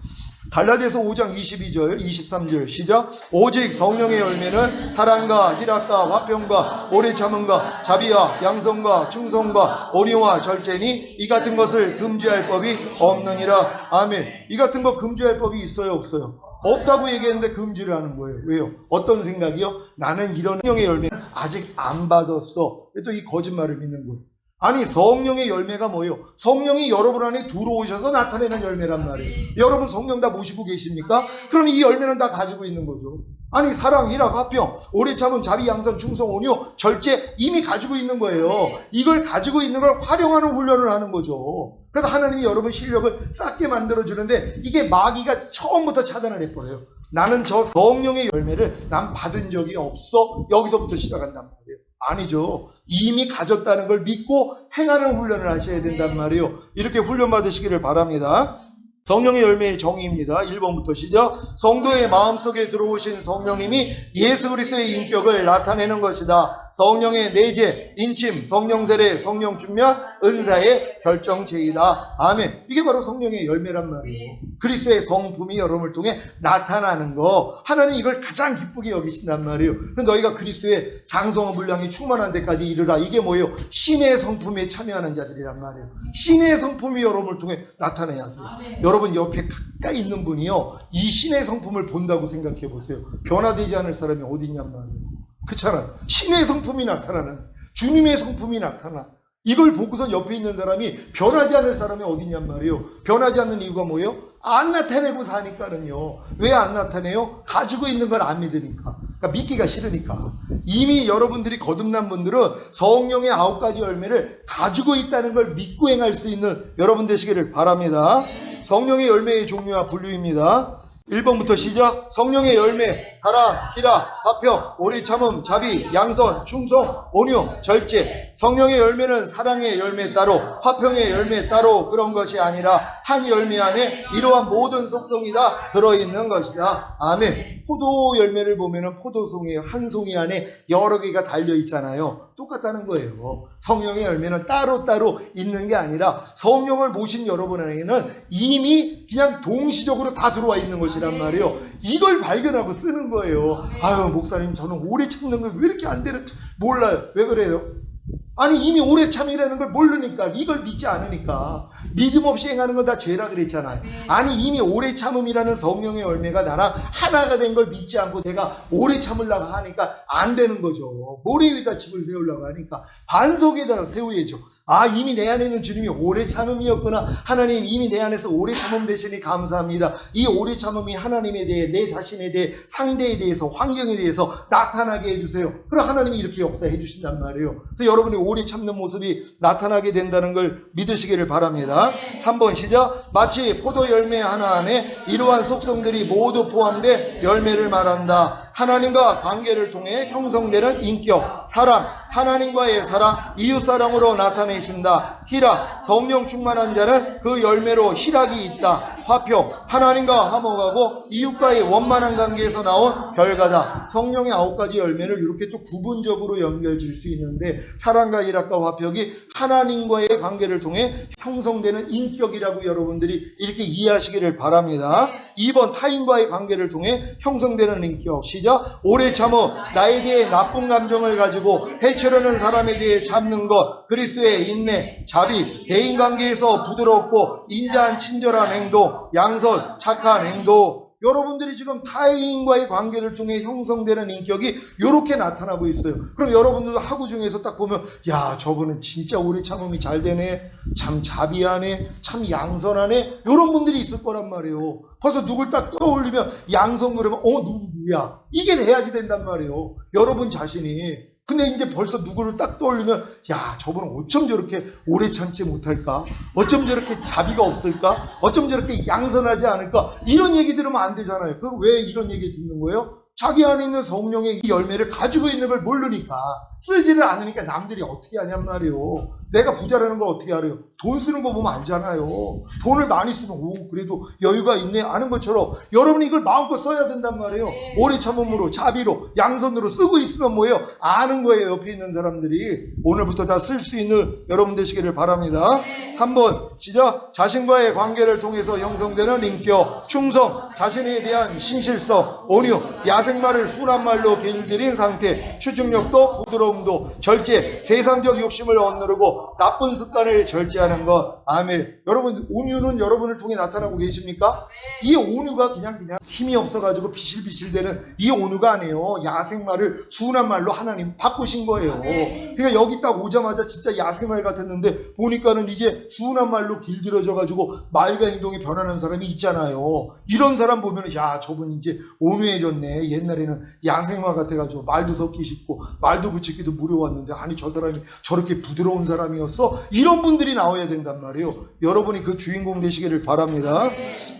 갈라디아서 5장 22절 23절 시작. 오직 성령의 열매는 사랑과 희락과 화평과 오래 참음과 자비와 양성과 충성과 온유와 절제니 이 같은 것을 금지할 법이 없느니라. 아멘. 이 같은 거 금지할 법이 있어요, 없어요? 없다고 얘기했는데 금지를 하는 거예요. 왜요? 어떤 생각이요? 나는 이런 성령의 열매는 아직 안 받았어. 또 이 거짓말을 믿는 거예요. 아니, 성령의 열매가 뭐예요? 성령이 여러분 안에 들어오셔서 나타내는 열매란 말이에요. 여러분 성령 다 모시고 계십니까? 그럼 이 열매는 다 가지고 있는 거죠. 아니, 사랑, 희락, 화평, 오래 참음, 자비, 양선, 충성, 온유, 절제 이미 가지고 있는 거예요. 이걸 가지고 있는 걸 활용하는 훈련을 하는 거죠. 그래서 하나님이 여러분 실력을 쌓게 만들어주는데 이게 마귀가 처음부터 차단을 해버려요. 나는 저 성령의 열매를 난 받은 적이 없어. 여기서부터 시작한단 말이에요. 아니죠. 이미 가졌다는 걸 믿고 행하는 훈련을 하셔야 된단 말이에요. 이렇게 훈련 받으시기를 바랍니다. 성령의 열매의 정의입니다. 1번부터 시작. 성도의 마음속에 들어오신 성령님이 예수 그리스도의 인격을 나타내는 것이다. 성령의 내재, 인침, 성령 세례, 성령 충만, 은사의 결정체이다. 아멘. 이게 바로 성령의 열매란 말이에요. 그리스도의 성품이 여러분을 통해 나타나는 거. 하나님 이걸 가장 기쁘게 여기신단 말이에요. 너희가 그리스도의 장성한 분량이 충만한 데까지 이르라. 이게 뭐예요? 신의 성품에 참여하는 자들이란 말이에요. 신의 성품이 여러분을 통해 나타내야 돼요. 여러분 옆에 가까이 있는 분이요, 이 신의 성품을 본다고 생각해 보세요. 변화되지 않을 사람이 어디 있냔 말이에요. 그렇잖아요. 신의 성품이 나타나는, 주님의 성품이 나타나. 이걸 보고서 옆에 있는 사람이 변하지 않을 사람이 어디 있냔 말이에요. 변하지 않는 이유가 뭐예요? 안 나타내고 사니까는요. 왜 안 나타내요? 가지고 있는 걸 안 믿으니까. 그러니까 믿기가 싫으니까. 이미 여러분들이 거듭난 분들은 성령의 9가지 열매를 가지고 있다는 걸 믿고 행할 수 있는 여러분 되시기를 바랍니다. 성령의 열매의 종류와 분류입니다. 1번부터 시작. 성령의 열매, 사랑, 희락, 화평, 오래 참음, 자비, 양선, 충성, 온유, 절제. 성령의 열매는 사랑의 열매 따로, 화평의 열매 따로 그런 것이 아니라 한 열매 안에 이러한 모든 속성이 다 들어있는 것이다. 아멘. 포도 열매를 보면은 포도송이 한 송이 안에 여러 개가 달려 있잖아요. 똑같다는 거예요. 성령의 열매는 따로따로 있는 게 아니라 성령을 모신 여러분에게는 이미 그냥 동시적으로 다 들어와 있는 것이란 말이에요. 이걸 발견하고 쓰는 거예요. 아유, 목사님 저는 오래 참는 걸 왜 이렇게 안 되는지 몰라요. 왜 그래요? 아니, 이미 오래 참이라는 걸 모르니까, 이걸 믿지 않으니까. 믿음 없이 행하는 건 다 죄라 그랬잖아요. 아니, 이미 오래 참음이라는 성령의 열매가 나랑 하나가 된 걸 믿지 않고 내가 오래 참으려고 하니까 안 되는 거죠. 모래 위에다 집을 세우려고 하니까 반석에다 세워야죠. 아, 이미 내 안에 있는 주님이 오래 참음이었구나. 하나님 이미 내 안에서 오래 참음 되시니 감사합니다. 이 오래 참음이 하나님에 대해, 내 자신에 대해, 상대에 대해서, 환경에 대해서 나타나게 해주세요. 그럼 하나님이 이렇게 역사해 주신단 말이에요. 그래서 여러분이 오래 참는 모습이 나타나게 된다는 걸 믿으시기를 바랍니다. 3번 시작. 마치 포도 열매 하나 안에 이러한 속성들이 모두 포함돼 열매를 말한다. 하나님과 관계를 통해 형성되는 인격, 사랑, 하나님과의 사랑, 이웃사랑으로 나타내신다. 희락, 성령 충만한 자는 그 열매로 희락이 있다. 화평, 하나님과 화목하고 이웃과의 원만한 관계에서 나온 결과다. 성령의 9가지 열매를 이렇게 또 구분적으로 연결질 수 있는데, 사랑과 희락과 화평이 하나님과의 관계를 통해 형성되는 인격이라고 여러분들이 이렇게 이해하시기를 바랍니다. 2번, 타인과의 관계를 통해 형성되는 인격. 시작. 오래 참어 나에 대해 나쁜 감정을 가지고 해치려는 사람에 대해 참는 것. 그리스도의 인내, 자비, 대인관계에서 부드럽고 인자한 친절한 행동, 양선, 착한 행동. 여러분들이 지금 타인과의 관계를 통해 형성되는 인격이 이렇게 나타나고 있어요. 그럼 여러분들도 하루 중에서 딱 보면, 야, 저분은 진짜 오래 참음이 잘 되네, 참 자비하네, 참 양선하네, 이런 분들이 있을 거란 말이에요. 벌써 누굴 딱 떠올리면 양선 그러면 누구야? 이게 돼야지 된단 말이에요, 여러분 자신이. 근데 이제 벌써 누구를 딱 떠올리면, 야, 저분은 어쩜 저렇게 오래 참지 못할까? 어쩜 저렇게 자비가 없을까? 어쩜 저렇게 양선하지 않을까? 이런 얘기 들으면 안 되잖아요. 그럼 왜 이런 얘기 듣는 거예요? 자기 안에 있는 성령의 이 열매를 가지고 있는 걸 모르니까, 쓰지를 않으니까 남들이 어떻게 하냔 말이에요. 내가 부자라는 걸 어떻게 알아요? 돈 쓰는 거 보면 알잖아요. 돈을 많이 쓰면 그래도 여유가 있네 아는 것처럼 여러분이 이걸 마음껏 써야 된단 말이에요. 오래 참음으로, 자비로, 양선으로 쓰고 있으면 뭐예요? 아는 거예요. 옆에 있는 사람들이. 오늘부터 다 쓸 수 있는 여러분 되시기를 바랍니다. 3번 시작. 자신과의 관계를 통해서 형성되는 인격, 충성, 자신에 대한 신실성, 온유, 야생말을 순한 말로 길들인 상태, 추측력도 부드러움도, 절제, 세상적 욕심을 억누르고 나쁜 습관을 절제하는 것. 아멘. 여러분, 온유는 여러분을 통해 나타나고 계십니까? 이 온유가 그냥 힘이 없어가지고 비실비실대는 이 온유가 아니에요. 야생말을 순한 말로 하나님 바꾸신 거예요. 그러니까 여기 딱 오자마자 진짜 야생말 같았는데 보니까는 이제 순한 말로 길들여져가지고 말과 행동이 변하는 사람이 있잖아요. 이런 사람 보면, 야, 저분 이제 온유해졌네. 옛날에는 야생말 같아가지고 말도 섞기 쉽고 말도 붙이기도 무료웠는데, 아니 저 사람이 저렇게 부드러운 사람이었어? 이런 분들이 나와야 된단 말이에요. 여러분이 그 주인공 되시기를 바랍니다.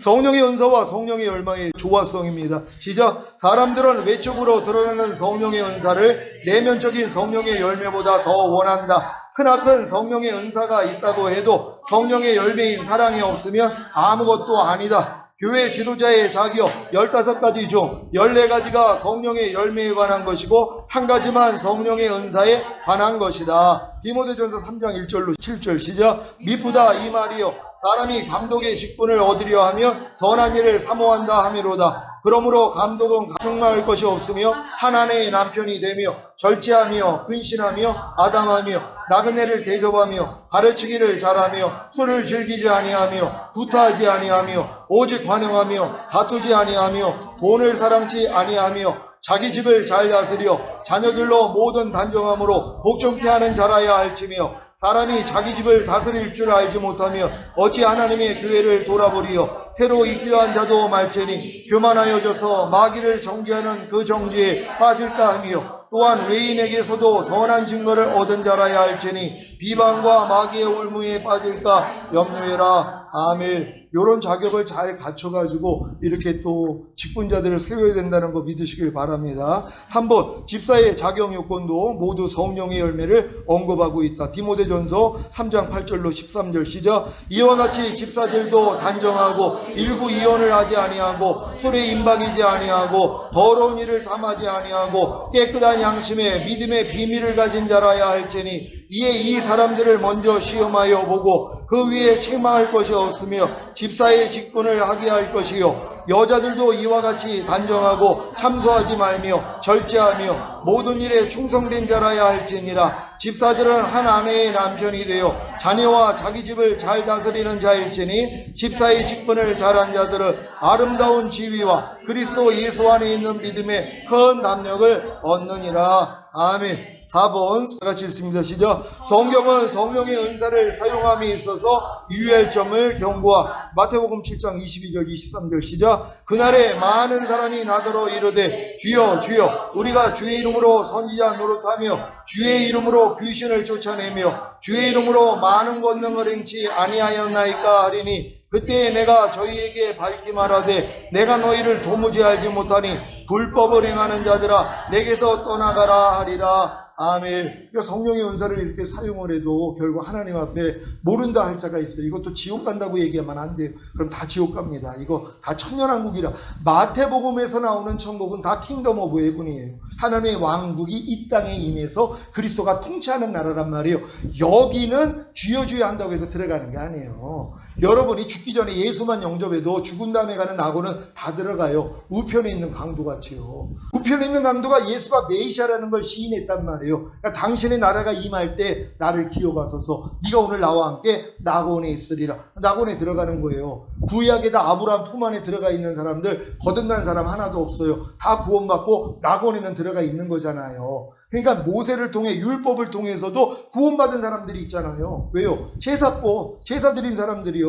성령의 은사와 성령의 열망의 조화성입니다. 시작. 사람들은 외적으로 드러나는 성령의 은사를 내면적인 성령의 열매보다 더 원한다. 크나큰 성령의 은사가 있다고 해도 성령의 열매인 사랑이 없으면 아무것도 아니다. 교회 지도자의 자격 15가지 중 14가지가 성령의 열매에 관한 것이고 한 가지만 성령의 은사에 관한 것이다. 디모데전서 3장 1절로 7절 시작. 미쁘다 이 말이요, 사람이 감독의 직분을 얻으려 하면 선한 일을 사모한다 하미로다. 그러므로 감독은 정말 것이 없으며 한 아내의 남편이 되며 절제하며 근신하며 아담하며 나그네를 대접하며 가르치기를 잘하며 술을 즐기지 아니하며 구타하지 아니하며 오직 환영하며 다투지 아니하며 돈을 사랑치 아니하며 자기 집을 잘 다스려 자녀들로 모든 단정함으로 복종케 하는 자라야 할지며, 사람이 자기 집을 다스릴 줄 알지 못하며 어찌 하나님의 교회를 돌아보리요. 새로 입교한 자도 말지니 교만하여져서 마귀를 정죄하는 그 정죄에 빠질까 하며, 또한 외인에게서도 선한 증거를 얻은 자라야 할지니 비방과 마귀의 올무에 빠질까 염려해라. 아멘. 이런 자격을 잘 갖춰가지고 이렇게 또 직분자들을 세워야 된다는 거 믿으시길 바랍니다. 3번 집사의 자격 요건도 모두 성령의 열매를 언급하고 있다. 디모데전서 3장 8절로 13절 시작. 이와 같이 집사들도 단정하고 일구이언을 하지 아니하고 술에 임박이지 아니하고 더러운 일을 담하지 아니하고 깨끗한 양심에 믿음의 비밀을 가진 자라야 할지니, 이에 이 사람들을 먼저 시험하여 보고 그 위에 책망할 것이 없으며 집사의 직분을 하게 할 것이요, 여자들도 이와 같이 단정하고 참소하지 말며 절제하며 모든 일에 충성된 자라야 할지니라. 집사들은 한 아내의 남편이 되어 자녀와 자기 집을 잘 다스리는 자일지니, 집사의 직분을 잘한 자들은 아름다운 지위와 그리스도 예수 안에 있는 믿음의 큰 담력을 얻느니라. 아멘. 4번 같이 읽습니다. 시작. 성경은 성령의 은사를 사용함에 있어서 유의할 점을 경고하. 마태복음 7장 22절 23절 시작. 그날에 많은 사람이 나더러 이르되 주여 주여 우리가 주의 이름으로 선지자 노릇하며 주의 이름으로 귀신을 쫓아내며 주의 이름으로 많은 권능을 행치 아니하였나이까 하리니, 그때 내가 저희에게 밝히 말하되 내가 너희를 도무지 알지 못하니 불법을 행하는 자들아 내게서 떠나가라 하리라. 아멘. 그러니까 성령의 은사를 이렇게 사용을 해도 결국 하나님 앞에 모른다 할 자가 있어요. 이것도 지옥 간다고 얘기하면 안 돼요. 그럼 다 지옥 갑니다. 이거 다 천년왕국이라. 마태복음에서 나오는 천국은 다 킹덤 오브 헤븐이에요. 하나님의 왕국이 이 땅에 임해서 그리스도가 통치하는 나라란 말이에요. 여기는 주여 주여 한다고 해서 들어가는 게 아니에요. 여러분이 죽기 전에 예수만 영접해도 죽은 다음에 가는 낙원은 다 들어가요. 우편에 있는 강도같이요. 우편에 있는 강도가 예수가 메시아라는 걸 시인했단 말이에요. 그러니까 당신의 나라가 임할 때 나를 기어가소서. 네가 오늘 나와 함께 낙원에 있으리라. 낙원에 들어가는 거예요. 구약에다 아브라함 품 안에 들어가 있는 사람들 거듭난 사람 하나도 없어요. 다 구원받고 낙원에는 들어가 있는 거잖아요. 그러니까 모세를 통해 율법을 통해서도 구원받은 사람들이 있잖아요. 왜요? 제사법, 제사 드린 사람들이요.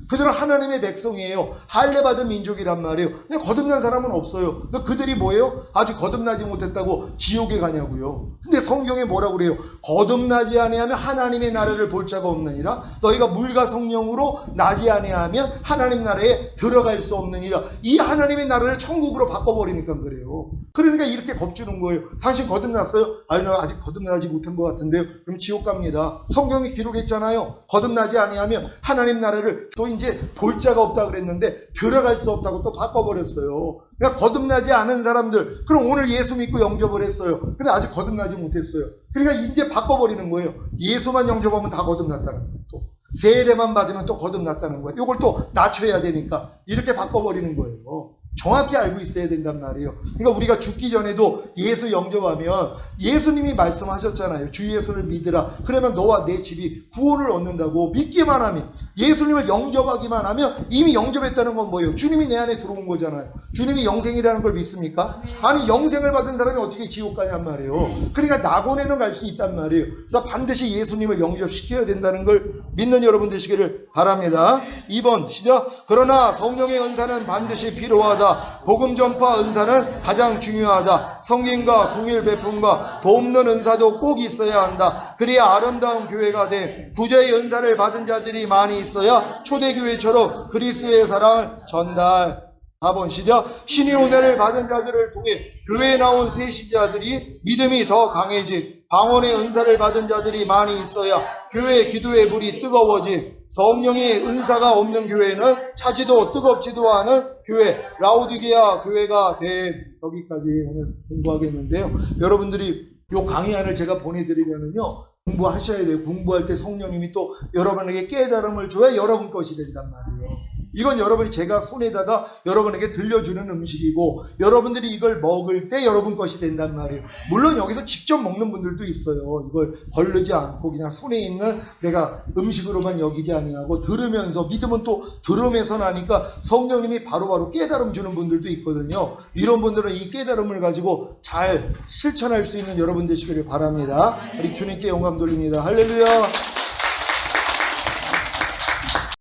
그들은 하나님의 백성이에요. 할례 받은 민족이란 말이에요. 근데 거듭난 사람은 없어요. 근데 그들이 뭐예요? 아직 거듭나지 못했다고 지옥에 가냐고요. 근데 성경에 뭐라고 그래요? 거듭나지 아니하면 하나님의 나라를 볼 자가 없느니라. 너희가 물과 성령으로 나지 아니하면 하나님 나라에 들어갈 수 없느니라. 이 하나님의 나라를 천국으로 바꿔버리니까 그래요. 그러니까 이렇게 겁주는 거예요. 당신 거듭났어요? 아니 나 아직 거듭나지 못한 것 같은데요. 그럼 지옥 갑니다. 성경이 기록했잖아요. 거듭나지 아니하면 하나님 나라를 또 이제 볼 자가 없다 그랬는데 들어갈 수 없다고 또 바꿔버렸어요. 그러니까 거듭나지 않은 사람들, 그럼 오늘 예수 믿고 영접을 했어요. 근데 아직 거듭나지 못했어요. 그러니까 이제 바꿔버리는 거예요. 예수만 영접하면 다 거듭났다는 거예요. 또 세례만 받으면 또 거듭났다는 거예요. 이걸 또 낮춰야 되니까 이렇게 바꿔버리는 거예요. 정확히 알고 있어야 된단 말이에요. 그러니까 우리가 죽기 전에도 예수 영접하면 예수님이 말씀하셨잖아요. 주 예수를 믿으라. 그러면 너와 내 집이 구원을 얻는다고. 믿기만 하면, 예수님을 영접하기만 하면 이미 영접했다는 건 뭐예요? 주님이 내 안에 들어온 거잖아요. 주님이 영생이라는 걸 믿습니까? 아니 영생을 받은 사람이 어떻게 지옥 가냔 말이에요. 그러니까 낙원에는 갈 수 있단 말이에요. 그래서 반드시 예수님을 영접시켜야 된다는 걸 믿는 여러분 되시기를 바랍니다. 2번 시작. 그러나 성령의 은사는 반드시 필요하다. 복음 전파 은사는 가장 중요하다. 성경과 궁일 베품과 돕는 은사도 꼭 있어야 한다. 그래야 아름다운 교회가 돼. 구제의 은사를 받은 자들이 많이 있어야 초대교회처럼 그리스도의 사랑을 전달. 4번 시작. 신의 은혜를 받은 자들을 통해 교회에 나온 새 시자들이 믿음이 더 강해지. 방언의 은사를 받은 자들이 많이 있어야 교회 기도의 불이 뜨거워지. 성령의 은사가 없는 교회는 차지도 뜨겁지도 않은 교회, 라오디게아 교회가 돼. 여기까지 오늘 공부하겠는데요. 여러분들이 요 강의안을 제가 보내드리면은요, 공부하셔야 돼요. 공부할 때 성령님이 또 여러분에게 깨달음을 줘야 여러분 것이 된단 말이에요. 이건 여러분이 제가 손에다가 여러분에게 들려주는 음식이고 여러분들이 이걸 먹을 때 여러분 것이 된단 말이에요. 물론 여기서 직접 먹는 분들도 있어요. 이걸 거르지 않고 그냥 손에 있는 내가 음식으로만 여기지 아니하고 들으면서, 믿음은 또 들으면서 나니까 성령님이 바로바로 깨달음 주는 분들도 있거든요. 이런 분들은 이 깨달음을 가지고 잘 실천할 수 있는 여러분 되시기를 바랍니다. 우리 주님께 영광 돌립니다. 할렐루야.